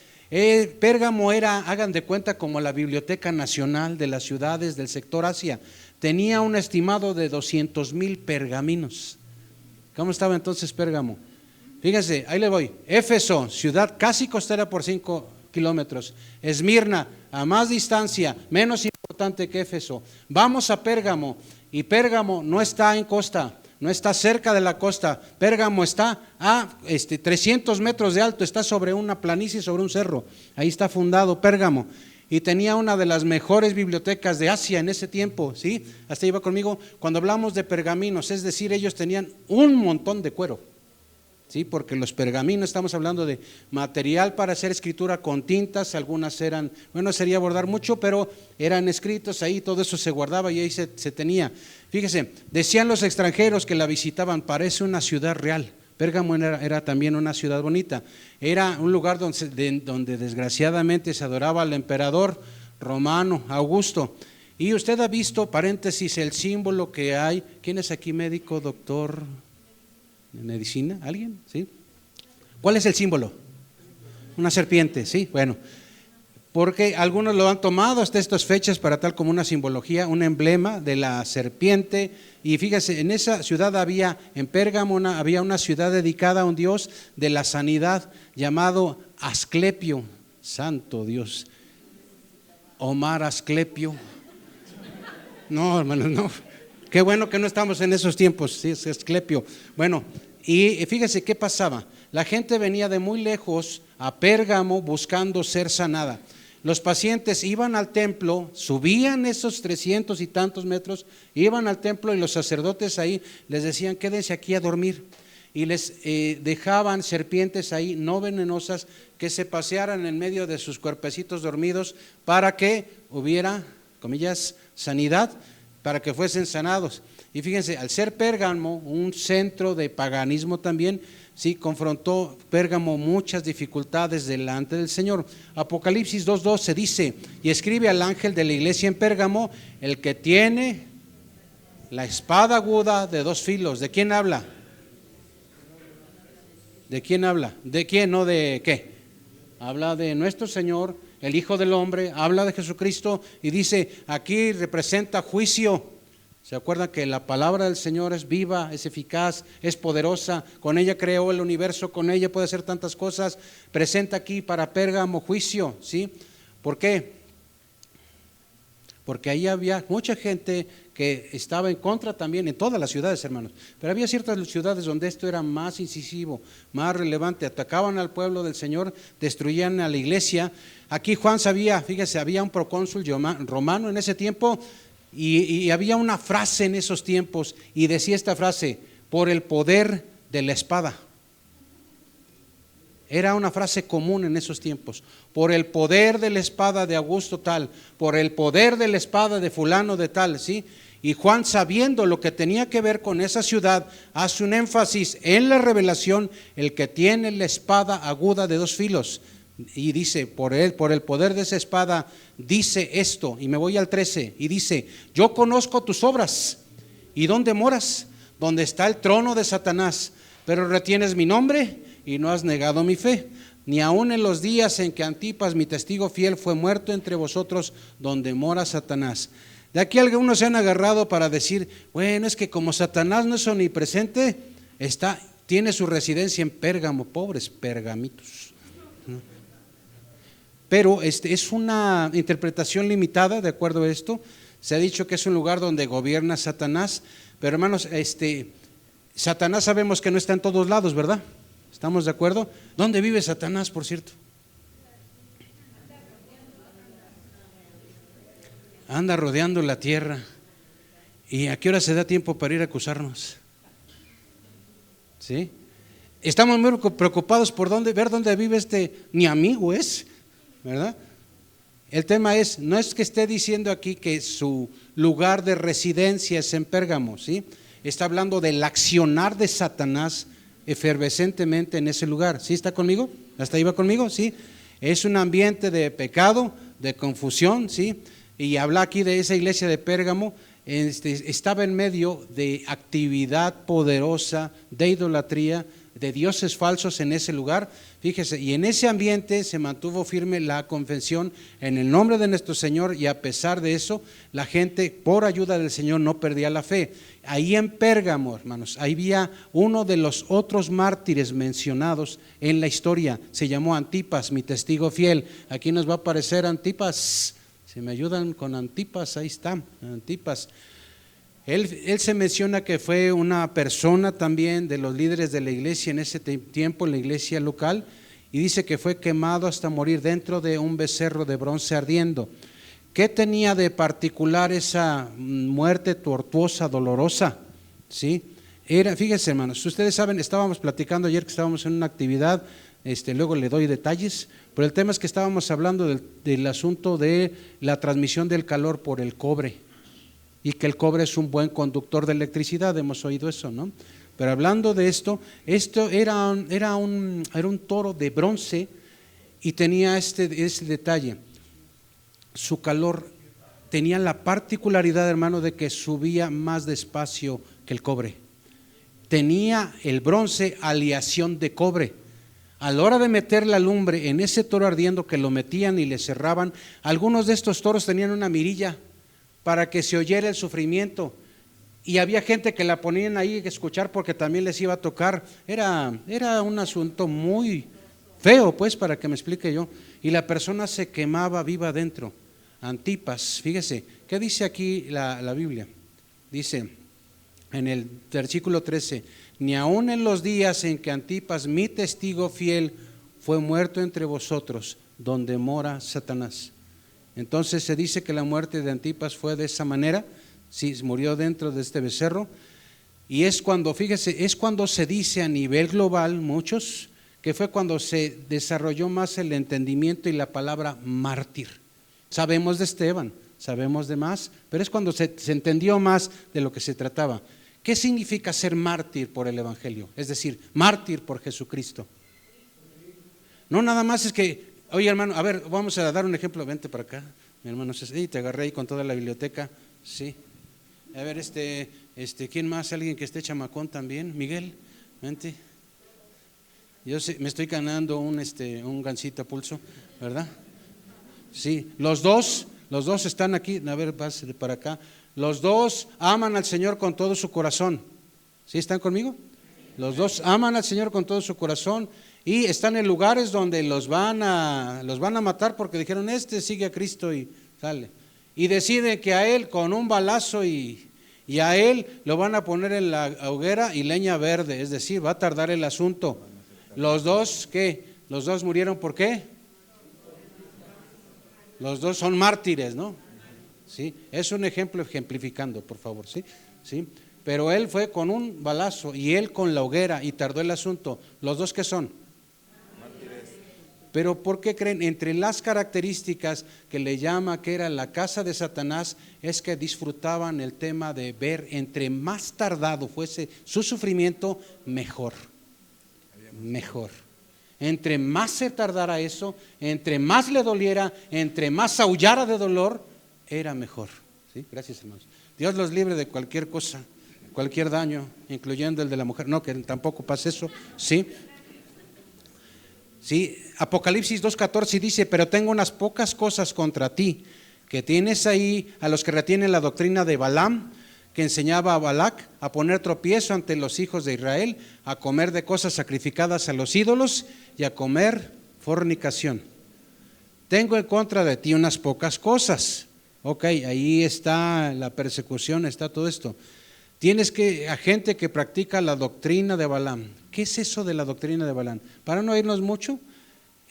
Pérgamo era, hagan de cuenta, como la biblioteca nacional de las ciudades del sector Asia. Tenía un estimado de 200,000 pergaminos. ¿Cómo estaba entonces Pérgamo? Fíjense, ahí le voy. Éfeso, ciudad casi costera por 5 kilómetros. Esmirna, a más distancia, menos importante que Éfeso. Vamos a Pérgamo, y Pérgamo no está en costa, no está cerca de la costa. Pérgamo está a 300 metros de alto, está sobre una planicie, sobre un cerro. Ahí está fundado Pérgamo. Y tenía una de las mejores bibliotecas de Asia en ese tiempo, ¿sí? Hasta iba conmigo. Cuando hablamos de pergaminos, es decir, ellos tenían un montón de cuero. ¿sí? Porque los pergaminos, estamos hablando de material para hacer escritura con tintas, algunas eran, bueno, sería bordar mucho, pero eran escritos ahí, todo eso se guardaba y ahí se tenía. Fíjese, decían los extranjeros que la visitaban, parece una ciudad real. Pérgamo era también una ciudad bonita, era un lugar donde desgraciadamente se adoraba al emperador romano, Augusto. Y usted ha visto, paréntesis, el símbolo que hay. ¿Quién es aquí médico, doctor en medicina? ¿Alguien? ¿Sí? ¿Cuál es el símbolo? Una serpiente, ¿sí? Bueno, porque algunos lo han tomado hasta estas fechas para tal como una simbología, un emblema de la serpiente. Y fíjese, en esa ciudad en Pérgamo había una ciudad dedicada a un dios de la sanidad llamado Asclepio. Santo Dios. Omar Asclepio. No, hermanos, no. Qué bueno que no estamos en esos tiempos, sí, es Asclepio. Bueno, y fíjese qué pasaba. La gente venía de muy lejos a Pérgamo buscando ser sanada. Los pacientes iban al templo, subían esos 300 y tantos metros, iban al templo y los sacerdotes ahí les decían: quédense aquí a dormir. Y les dejaban serpientes ahí no venenosas que se pasearan en medio de sus cuerpecitos dormidos para que hubiera, comillas, sanidad, para que fuesen sanados. Y fíjense, al ser Pérgamo un centro de paganismo también, sí, confrontó Pérgamo muchas dificultades delante del Señor. Apocalipsis 2:12 dice: y escribe al ángel de la iglesia en Pérgamo, el que tiene la espada aguda de dos filos. ¿De quién habla? ¿De quién habla? ¿De quién? ¿No de qué? Habla de nuestro Señor, el Hijo del Hombre, habla de Jesucristo y dice, aquí representa juicio. ¿Se acuerdan que la palabra del Señor es viva, es eficaz, es poderosa? Con ella creó el universo, con ella puede hacer tantas cosas. Presenta aquí para Pérgamo juicio, ¿sí? ¿Por qué? Porque ahí había mucha gente que estaba en contra también, en todas las ciudades, hermanos, pero había ciertas ciudades donde esto era más incisivo, más relevante. Atacaban al pueblo del Señor, destruían a la iglesia. Aquí Juan sabía, fíjese, había un procónsul romano en ese tiempo y había una frase en esos tiempos y decía esta frase: por el poder de la espada. Era una frase común en esos tiempos: por el poder de la espada de Augusto tal, por el poder de la espada de fulano de tal, ¿sí? Y Juan, sabiendo lo que tenía que ver con esa ciudad, hace un énfasis en la revelación: el que tiene la espada aguda de dos filos. Y dice, por el poder de esa espada, dice esto, y me voy al 13, y dice: yo conozco tus obras, y dónde moras, donde está el trono de Satanás, pero retienes mi nombre y no has negado mi fe, ni aun en los días en que Antipas, mi testigo fiel, fue muerto entre vosotros, donde mora Satanás. De aquí algunos se han agarrado para decir: bueno, es que como Satanás no es omnipresente, tiene su residencia en Pérgamo. Pobres pergamitos. Pero es una interpretación limitada de acuerdo a esto. Se ha dicho que es un lugar donde gobierna Satanás, pero hermanos, Satanás sabemos que no está en todos lados, ¿verdad? ¿Estamos de acuerdo? ¿Dónde vive Satanás, por cierto? Anda rodeando la tierra. ¿Y a qué hora se da tiempo para ir a acusarnos? ¿Sí? Estamos muy preocupados por ver dónde vive ni amigo es, ¿verdad? El tema no es que esté diciendo aquí que su lugar de residencia es en Pérgamo, ¿sí? Está hablando del accionar de Satanás efervescentemente en ese lugar. ¿Sí está conmigo? ¿Hasta ahí va conmigo? ¿Sí? Es un ambiente de pecado, de confusión, ¿sí? Y habla aquí de esa iglesia de Pérgamo. Estaba en medio de actividad poderosa, de idolatría, de dioses falsos en ese lugar. Fíjese, y en ese ambiente se mantuvo firme la confesión en el nombre de nuestro Señor, y a pesar de eso, la gente, por ayuda del Señor, no perdía la fe. Ahí en Pérgamo, hermanos, ahí había uno de los otros mártires mencionados en la historia. Se llamó Antipas, mi testigo fiel. Aquí nos va a aparecer Antipas. Si me ayudan con Antipas, ahí está, Antipas. Él se menciona que fue una persona también de los líderes de la iglesia en ese tiempo, en la iglesia local, y dice que fue quemado hasta morir dentro de un becerro de bronce ardiendo. ¿Qué tenía de particular esa muerte tortuosa, dolorosa? ¿Sí? Fíjense hermanos, ustedes saben, estábamos platicando ayer que estábamos en una actividad, luego le doy detalles, pero el tema es que estábamos hablando del asunto de la transmisión del calor por el cobre, y que el cobre es un buen conductor de electricidad, hemos oído eso, ¿no? Pero hablando de esto era un toro de bronce y tenía ese detalle, su calor tenía la particularidad, hermano, de que subía más despacio que el cobre. Tenía el bronce aleación de cobre. A la hora de meter la lumbre en ese toro ardiendo, que lo metían y le cerraban, algunos de estos toros tenían una mirilla para que se oyera el sufrimiento, y había gente que la ponían ahí a escuchar porque también les iba a tocar. Era un asunto muy feo, pues, para que me explique yo, y la persona se quemaba viva adentro. Antipas, fíjese, ¿qué dice aquí la Biblia? Dice en el versículo 13, ni aun en los días en que Antipas, mi testigo fiel, fue muerto entre vosotros, donde mora Satanás. Entonces se dice que la muerte de Antipas fue de esa manera, sí, murió dentro de este becerro, y es cuando, fíjese, es cuando se dice a nivel global, muchos, que fue cuando se desarrolló más el entendimiento y la palabra mártir. Sabemos de Esteban, sabemos de más, pero es cuando se entendió más de lo que se trataba. ¿Qué significa ser mártir por el Evangelio? Es decir, mártir por Jesucristo. No nada más es que, oye hermano, a ver, vamos a dar un ejemplo, vente para acá, mi hermano, te agarré ahí con toda la biblioteca, sí. A ver, ¿quién más? ¿Alguien que esté chamacón también? Miguel, vente. Yo me estoy ganando un gansito a pulso, ¿verdad? Sí, los dos están aquí, a ver, pase para acá. Los dos aman al Señor con todo su corazón. ¿Sí están conmigo? Los dos aman al Señor con todo su corazón y están en lugares donde los van a matar porque dijeron, sigue a Cristo y sale. Y deciden que a él con un balazo y a él lo van a poner en la hoguera y leña verde, es decir, va a tardar el asunto. Los dos, ¿qué? Los dos murieron, ¿por qué? Los dos son mártires, ¿no? ¿Sí? Es un ejemplo ejemplificando, por favor, ¿sí? ¿Sí? Pero él fue con un balazo y él con la hoguera y tardó el asunto. ¿Los dos qué son? Mártires. Pero ¿por qué creen? Entre las características que le llama que era la casa de Satanás es que disfrutaban el tema de ver, entre más tardado fuese su sufrimiento, mejor. Entre más se tardara eso, entre más le doliera, entre más aullara de dolor, era mejor. ¿Sí? Gracias, hermanos. Dios los libre de cualquier cosa, cualquier daño, incluyendo el de la mujer. No, que tampoco pase eso. Sí. Sí. Apocalipsis 2:14 dice, pero tengo unas pocas cosas contra ti, que tienes ahí a los que retienen la doctrina de Balaam, que enseñaba a Balac a poner tropiezo ante los hijos de Israel, a comer de cosas sacrificadas a los ídolos y a comer fornicación. Tengo en contra de ti unas pocas cosas. Ok, ahí está la persecución, está todo esto. Tienes a gente que practica la doctrina de Balaam. ¿Qué es eso de la doctrina de Balaam? Para no irnos mucho,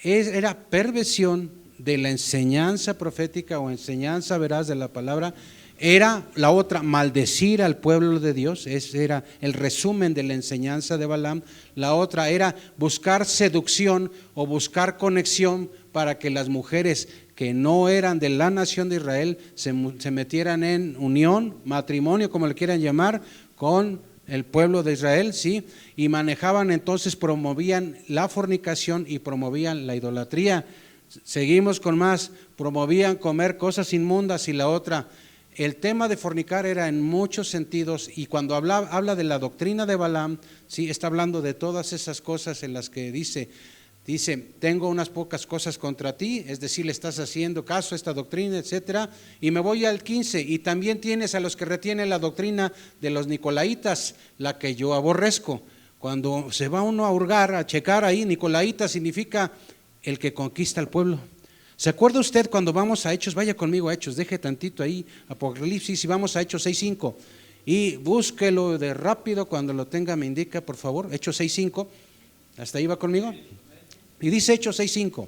era perversión de la enseñanza profética o enseñanza veraz de la palabra. Era la otra, maldecir al pueblo de Dios. Ese era el resumen de la enseñanza de Balaam. La otra era buscar seducción o buscar conexión para que las mujeres que no eran de la nación de Israel se metieran en unión, matrimonio, como le quieran llamar, con el pueblo de Israel, ¿sí? Y manejaban entonces, promovían la fornicación y promovían la idolatría. Seguimos con más, promovían comer cosas inmundas y la otra. El tema de fornicar era en muchos sentidos, y cuando habla de la doctrina de Balaam, sí, está hablando de todas esas cosas en las que dice, tengo unas pocas cosas contra ti, es decir, le estás haciendo caso a esta doctrina, etcétera. Y me voy al 15, y también tienes a los que retienen la doctrina de los nicolaitas, la que yo aborrezco. Cuando se va uno a hurgar, a checar ahí, nicolaita significa el que conquista al pueblo. ¿Se acuerda usted cuando vamos a Hechos? Vaya conmigo a Hechos, deje tantito ahí Apocalipsis y vamos a Hechos 6:5 y búsquelo de rápido, cuando lo tenga me indica, por favor. Hechos 6:5, ¿hasta ahí va conmigo? Y dice Hechos 6:5,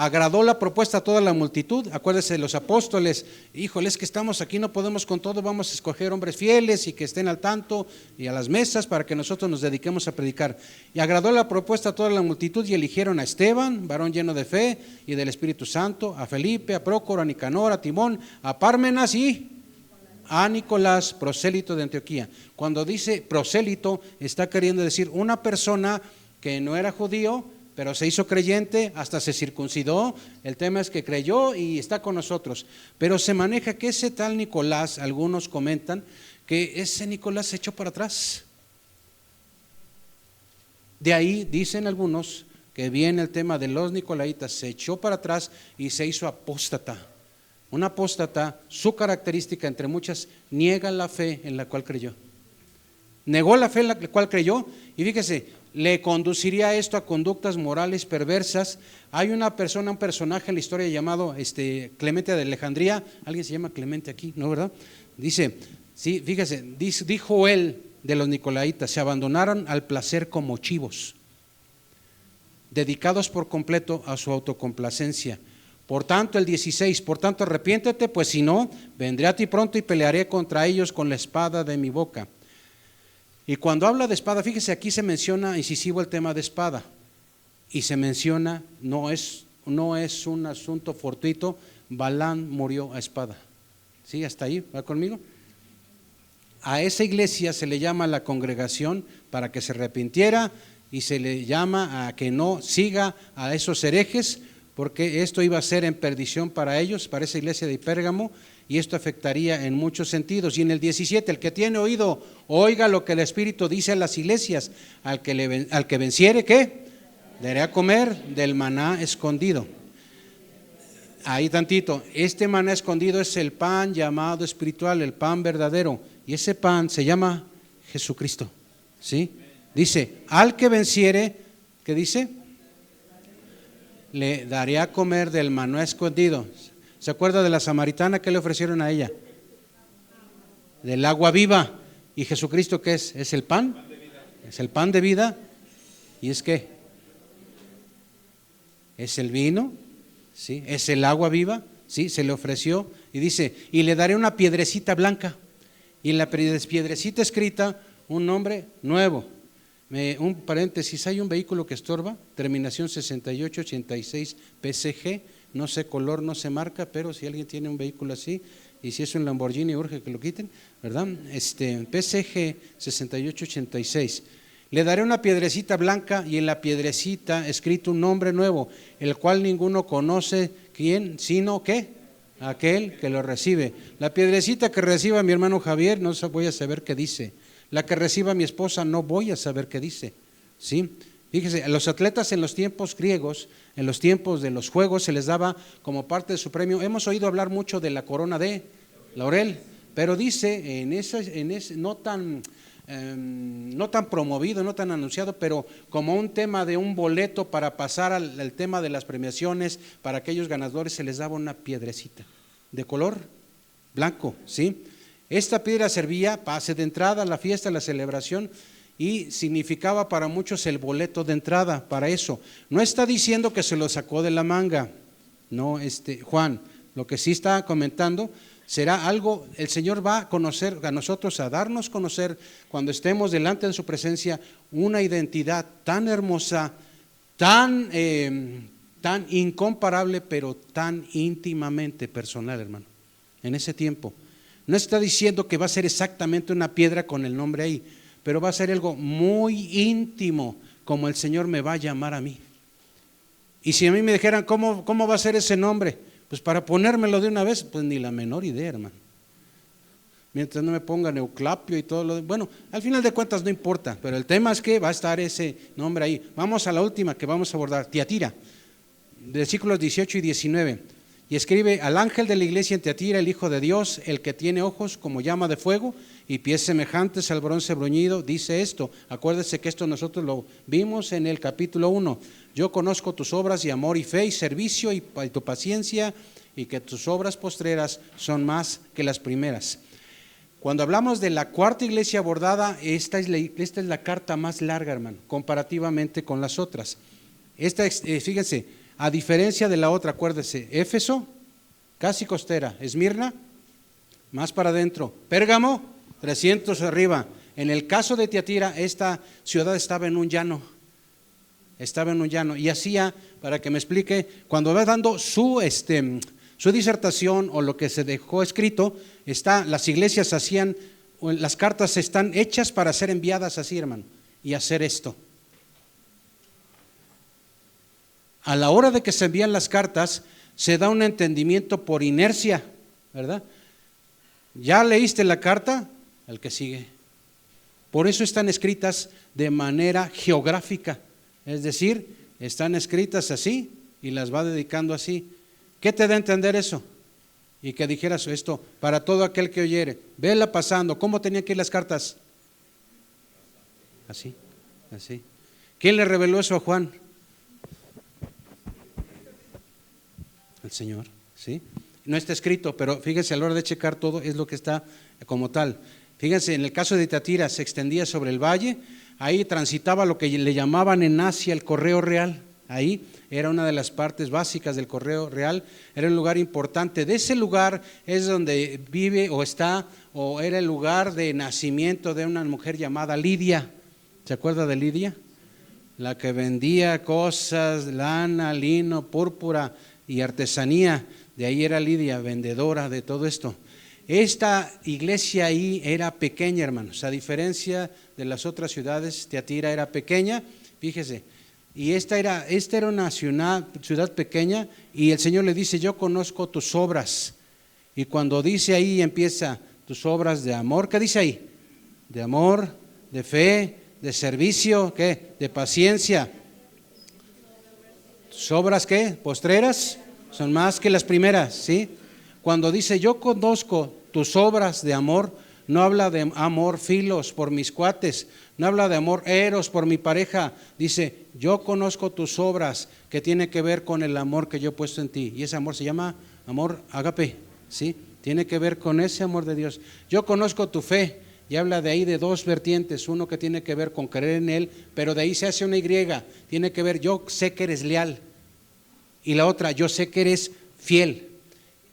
Agradó la propuesta a toda la multitud. Acuérdense de los apóstoles, híjole, es que estamos aquí, no podemos con todo, vamos a escoger hombres fieles y que estén al tanto y a las mesas para que nosotros nos dediquemos a predicar. Y agradó la propuesta a toda la multitud y eligieron a Esteban, varón lleno de fe y del Espíritu Santo, a Felipe, a Prócoro, a Nicanor, a Timón, a Pármenas y a Nicolás, prosélito de Antioquía. Cuando dice prosélito, está queriendo decir una persona que no era judío, pero se hizo creyente, hasta se circuncidó. El tema es que creyó y está con nosotros. Pero se maneja que ese tal Nicolás, algunos comentan que ese Nicolás se echó para atrás. De ahí dicen algunos que viene el tema de los nicolaitas, se echó para atrás y se hizo apóstata. Un apóstata, su característica entre muchas, niega la fe en la cual creyó. Negó la fe en la cual creyó y fíjese, le conduciría esto a conductas morales perversas. Hay una persona, un personaje en la historia llamado Clemente de Alejandría. ¿Alguien se llama Clemente aquí? ¿No, verdad? Dice, sí, fíjese, dijo él de los nicolaitas, se abandonaron al placer como chivos, dedicados por completo a su autocomplacencia. Por tanto, el 16, por tanto arrepiéntete, pues si no, vendré a ti pronto y pelearé contra ellos con la espada de mi boca. Y cuando habla de espada, fíjese, aquí se menciona incisivo el tema de espada. Y se menciona, no es un asunto fortuito, Balán murió a espada. ¿Sí? ¿Hasta ahí? ¿Va conmigo? A esa iglesia se le llama la congregación para que se arrepintiera y se le llama a que no siga a esos herejes, porque esto iba a ser en perdición para ellos, para esa iglesia de Pérgamo, y esto afectaría en muchos sentidos. Y en el 17, el que tiene oído, oiga lo que el Espíritu dice a las iglesias. Al que venciere, ¿qué? Daré a comer del maná escondido. Ahí tantito, este maná escondido es el pan llamado espiritual, el pan verdadero, y ese pan se llama Jesucristo. ¿Sí? Dice, al que venciere, ¿qué dice? Le daré a comer del maná escondido. ¿Se acuerda de la samaritana que le ofrecieron a ella? Del agua viva. ¿Y Jesucristo qué es? ¿Es el pan? Es el pan de vida. ¿Y es qué? ¿Es el vino? ¿Sí? ¿Es el agua viva? Sí, se le ofreció. Y dice, y le daré una piedrecita blanca. Y en la piedrecita escrita un nombre nuevo. Un paréntesis, hay un vehículo que estorba, terminación 6886 PCG. No sé color, no sé marca, pero si alguien tiene un vehículo así, y si es un Lamborghini urge que lo quiten, ¿verdad? PCG 6886. Le daré una piedrecita blanca y en la piedrecita escrito un nombre nuevo, el cual ninguno conoce, ¿quién? Sino ¿qué? Aquel que lo recibe. La piedrecita que reciba mi hermano Javier, no voy a saber qué dice. La que reciba mi esposa, no voy a saber qué dice. ¿Sí? Fíjese, a los atletas en los tiempos griegos, en los tiempos de los juegos, se les daba como parte de su premio. Hemos oído hablar mucho de la corona de laurel, pero dice no tan promovido, no tan anunciado, pero como un tema de un boleto para pasar al tema de las premiaciones, para aquellos ganadores se les daba una piedrecita de color blanco, ¿sí? Esta piedra servía pase de entrada a la fiesta, a la celebración, y significaba para muchos el boleto de entrada para eso. No está diciendo que se lo sacó de la manga, no, Juan, lo que sí está comentando será algo, el Señor va a conocer a nosotros, a darnos conocer cuando estemos delante de su presencia una identidad tan hermosa, tan incomparable, pero tan íntimamente personal, hermano, en ese tiempo. No está diciendo que va a ser exactamente una piedra con el nombre ahí, pero va a ser algo muy íntimo, como el Señor me va a llamar a mí. Y si a mí me dijeran, ¿cómo va a ser ese nombre? Pues para ponérmelo de una vez, pues ni la menor idea, hermano. Mientras no me pongan Euclapio y todo lo demás. Bueno, al final de cuentas no importa, pero el tema es que va a estar ese nombre ahí. Vamos a la última que vamos a abordar, Tiatira, versículos 18 y 19. Y escribe, al ángel de la iglesia en Tiatira, el Hijo de Dios, el que tiene ojos como llama de fuego y pies semejantes al bronce bruñido, dice esto. Acuérdese que esto nosotros lo vimos en el capítulo 1. Yo conozco tus obras y amor y fe y servicio y tu paciencia, y que tus obras postreras son más que las primeras. Cuando hablamos de la cuarta iglesia abordada, esta es la carta más larga, hermano, comparativamente con las otras. Fíjense, A diferencia de la otra, acuérdese, Éfeso, casi costera, Esmirna, más para adentro, Pérgamo, 300 arriba. En el caso de Tiatira, esta ciudad estaba en un llano, y hacía, para que me explique, cuando va dando su disertación o lo que se dejó escrito, las iglesias hacían, las cartas están hechas para ser enviadas así, hermano, y hacer esto. A la hora de que se envían las cartas, se da un entendimiento por inercia, ¿verdad? ¿Ya leíste la carta? El que sigue. Por eso están escritas de manera geográfica, es decir, están escritas así y las va dedicando así. ¿Qué te da a entender eso? Y que dijeras esto, para todo aquel que oyere, vela pasando. ¿Cómo tenían que ir las cartas? Así, así. ¿Quién le reveló eso a Juan? El Señor, ¿sí? No está escrito, pero fíjense, a la hora de checar todo es lo que está como tal. Fíjense, en el caso de Tiatira se extendía sobre el valle, ahí transitaba lo que le llamaban en Asia el correo real. Ahí era una de las partes básicas del correo real, era un lugar importante. De ese lugar es donde vive o está, o era el lugar de nacimiento de una mujer llamada Lidia. ¿Se acuerda de Lidia? La que vendía cosas, lana, lino, púrpura y artesanía. De ahí era Lidia, vendedora de todo esto. Esta iglesia ahí era pequeña, hermanos, a diferencia de las otras ciudades. Tiatira era pequeña, fíjese, y esta era una ciudad pequeña, y el Señor le dice, yo conozco tus obras. Y cuando dice ahí, empieza tus obras de amor, ¿qué dice ahí? De amor, de fe, de servicio, ¿qué? De paciencia. ¿Tus obras qué? ¿Postreras? Son más que las primeras, ¿sí? Cuando dice yo conozco tus obras de amor, no habla de amor filos por mis cuates, no habla de amor eros por mi pareja, dice yo conozco tus obras, que tiene que ver con el amor que yo he puesto en ti, y ese amor se llama amor ágape, ¿sí? Tiene que ver con ese amor de Dios. Yo conozco tu fe, y habla de ahí de dos vertientes, uno que tiene que ver con creer en Él, pero de ahí se hace una Y, tiene que ver yo sé que eres leal, y la otra yo sé que eres fiel.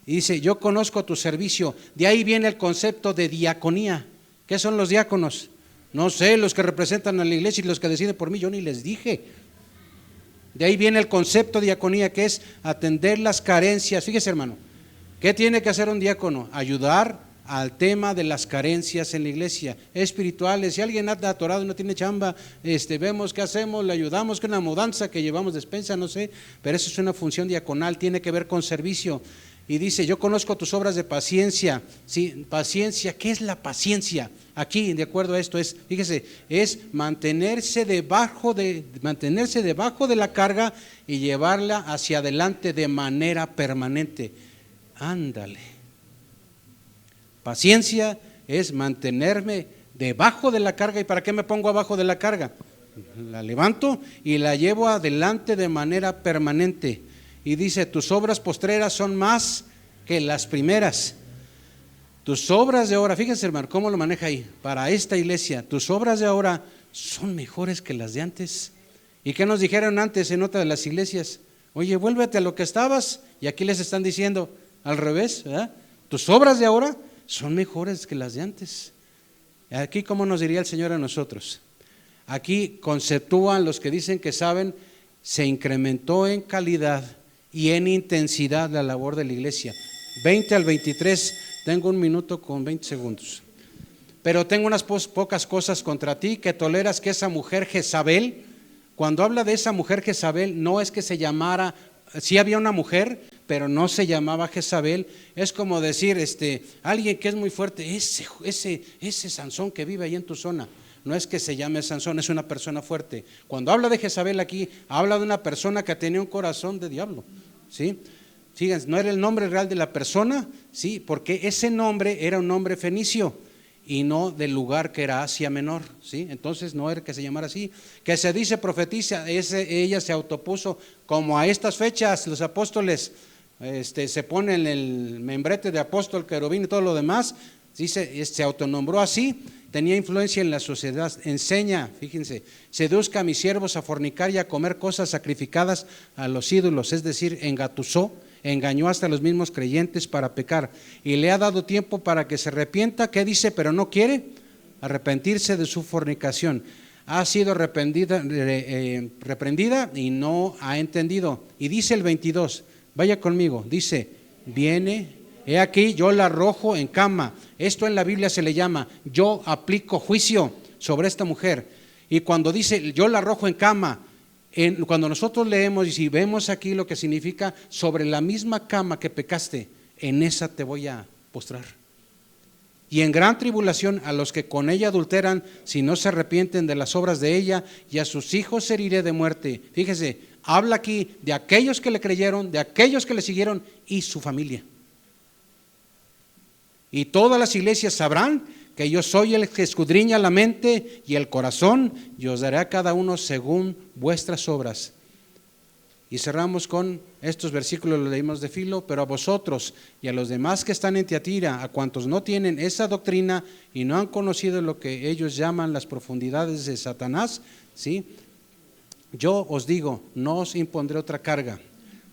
Y dice, yo conozco tu servicio. De ahí viene el concepto de diaconía. ¿Qué son los diáconos? No sé, los que representan a la iglesia y los que deciden por mí, yo ni les dije. De ahí viene el concepto de diaconía, que es atender las carencias. Fíjese, hermano, ¿qué tiene que hacer un diácono? Ayudar al tema de las carencias en la iglesia, espirituales. Si alguien anda atorado y no tiene chamba, vemos qué hacemos, le ayudamos, que una mudanza, que llevamos despensa, no sé, pero eso es una función diaconal, tiene que ver con servicio. Y dice, yo conozco tus obras de paciencia. Sí, paciencia, ¿qué es la paciencia? Aquí, de acuerdo a esto, fíjese, es mantenerse debajo de la carga y llevarla hacia adelante de manera permanente. Ándale. Paciencia es mantenerme debajo de la carga. ¿Y para qué me pongo abajo de la carga? La levanto y la llevo adelante de manera permanente. Y dice, tus obras postreras son más que las primeras. Tus obras de ahora, fíjense, hermano, cómo lo maneja ahí, para esta iglesia, tus obras de ahora son mejores que las de antes. ¿Y qué nos dijeron antes en otra de las iglesias? Oye, vuélvete a lo que estabas, y aquí les están diciendo al revés, ¿verdad? Tus obras de ahora son mejores que las de antes. Aquí, ¿cómo nos diría el Señor a nosotros? Aquí conceptúan los que dicen que saben, se incrementó en calidad y en intensidad la labor de la iglesia. 20 al 23, tengo 1 minuto con 20 segundos. Pero tengo unas pocas cosas contra ti, que toleras que esa mujer Jezabel, cuando habla de esa mujer Jezabel, no es que se llamara, sí había una mujer, pero no se llamaba Jezabel. Es como decir, alguien que es muy fuerte, ese Sansón que vive ahí en tu zona. No es que se llame Sansón, es una persona fuerte. Cuando habla de Jezabel aquí, habla de una persona que tenía un corazón de diablo, ¿sí? Fíjense, no era el nombre real de la persona, ¿sí? Porque ese nombre era un nombre fenicio y no del lugar que era Asia Menor, ¿sí? Entonces no era que se llamara así. Que se dice profetiza, ella se autopuso, como a estas fechas los apóstoles se ponen el membrete de apóstol, querubín y todo lo demás, dice, se autonombró así. tenía influencia en la sociedad. Enseña, fíjense, seduzca a mis siervos a fornicar y a comer cosas sacrificadas a los ídolos, es decir, engatusó, engañó hasta los mismos creyentes para pecar, y le ha dado tiempo para que se arrepienta. ¿Qué dice? Pero no quiere arrepentirse de su fornicación. Ha sido reprendida y no ha entendido. Y dice el 22, vaya conmigo, dice, viene, he aquí, yo la arrojo en cama. Esto en la Biblia se le llama, yo aplico juicio sobre esta mujer. Y cuando dice, yo la arrojo en cama, cuando nosotros leemos y si vemos aquí lo que significa, sobre la misma cama que pecaste, en esa te voy a postrar. Y en gran tribulación a los que con ella adulteran, si no se arrepienten de las obras de ella, y a sus hijos heriré de muerte. Fíjese, habla aquí de aquellos que le creyeron, de aquellos que le siguieron y su familia. Y todas las iglesias sabrán que yo soy el que escudriña la mente y el corazón, y os daré a cada uno según vuestras obras. Y cerramos con estos versículos, los leímos de Filo, pero a vosotros y a los demás que están en Tiatira, a cuantos no tienen esa doctrina y no han conocido lo que ellos llaman las profundidades de Satanás, ¿sí? Yo os digo, no os impondré otra carga,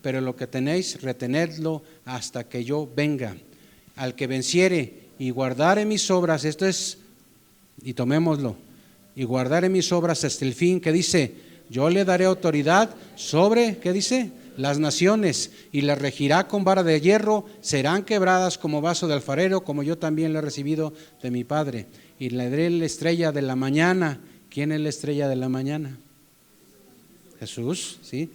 pero lo que tenéis, retenedlo hasta que yo venga. Al que venciere y guardare mis obras, esto es, y tomémoslo, y guardare mis obras hasta el fin, que dice, yo le daré autoridad sobre, ¿qué dice? Las naciones, y las regirá con vara de hierro, serán quebradas como vaso de alfarero, como yo también le he recibido de mi Padre. Y le daré la estrella de la mañana. ¿Quién es la estrella de la mañana? Jesús, ¿sí?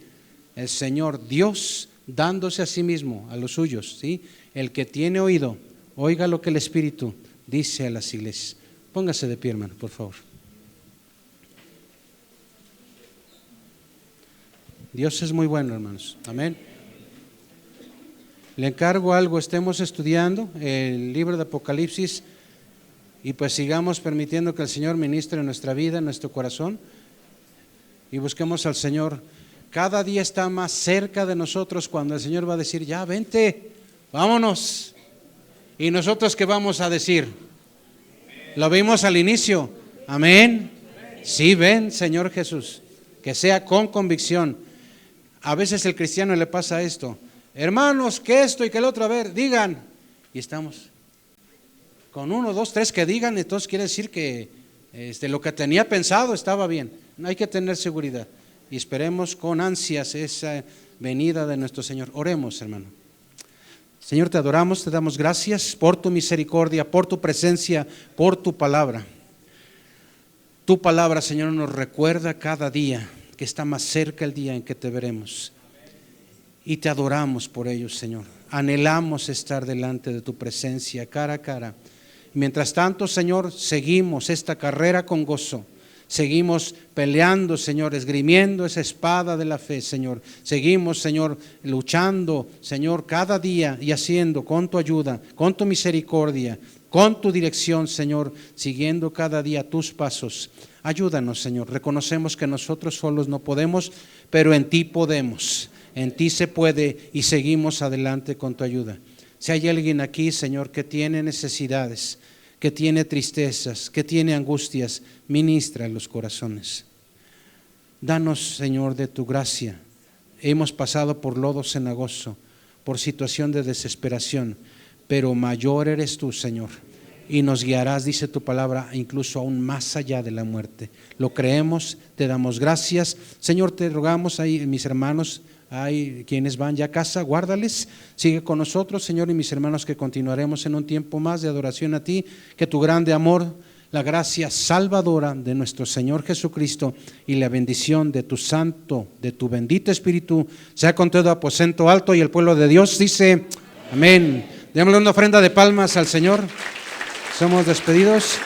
El Señor Dios dándose a sí mismo, a los suyos, ¿sí? El que tiene oído, oiga lo que el Espíritu dice a las iglesias. Póngase de pie, hermano, por favor. Dios es muy bueno, hermanos. Amén. Le encargo algo, estemos estudiando el libro de Apocalipsis y pues sigamos permitiendo que el Señor ministre en nuestra vida, en nuestro corazón, y busquemos al Señor. Cada día está más cerca de nosotros cuando el Señor va a decir, ya vente, vámonos. ¿Y nosotros qué vamos a decir? Lo vimos al inicio. Amén. Sí, ven, Señor Jesús. Que sea con convicción. A veces el cristiano le pasa esto, hermanos, que esto y que el otro, a ver, digan, y estamos con 1, 2, 3 que digan, entonces quiere decir que lo que tenía pensado estaba bien. Hay que tener seguridad y esperemos con ansias esa venida de nuestro Señor. Oremos, hermano. Señor, te adoramos, te damos gracias por tu misericordia, por tu presencia, por tu palabra. Tu palabra, Señor, nos recuerda cada día que está más cerca el día en que te veremos. Y te adoramos por ello, Señor. Anhelamos estar delante de tu presencia, cara a cara. Mientras tanto, Señor, seguimos esta carrera con gozo. Seguimos peleando, Señor, esgrimiendo esa espada de la fe, Señor. Seguimos, Señor, luchando, Señor, cada día y haciendo con tu ayuda, con tu misericordia, con tu dirección, Señor, siguiendo cada día tus pasos. Ayúdanos, Señor. Reconocemos que nosotros solos no podemos, pero en ti podemos. En ti se puede y seguimos adelante con tu ayuda. Si hay alguien aquí, Señor, que tiene necesidades, que tiene tristezas, que tiene angustias, ministra en los corazones. Danos, Señor, de tu gracia. Hemos pasado por lodo cenagoso, por situación de desesperación, pero mayor eres tú, Señor. Y nos guiarás, dice tu palabra, incluso aún más allá de la muerte. Lo creemos, te damos gracias. Señor, te rogamos, ahí mis hermanos, hay quienes van ya a casa, guárdales, sigue con nosotros, Señor, y mis hermanos, que continuaremos en un tiempo más de adoración a ti, que tu grande amor, la gracia salvadora de nuestro Señor Jesucristo y la bendición de tu santo, de tu bendito Espíritu, sea con todo aposento alto, y el pueblo de Dios dice, amén. Démosle una ofrenda de palmas al Señor. Somos despedidos.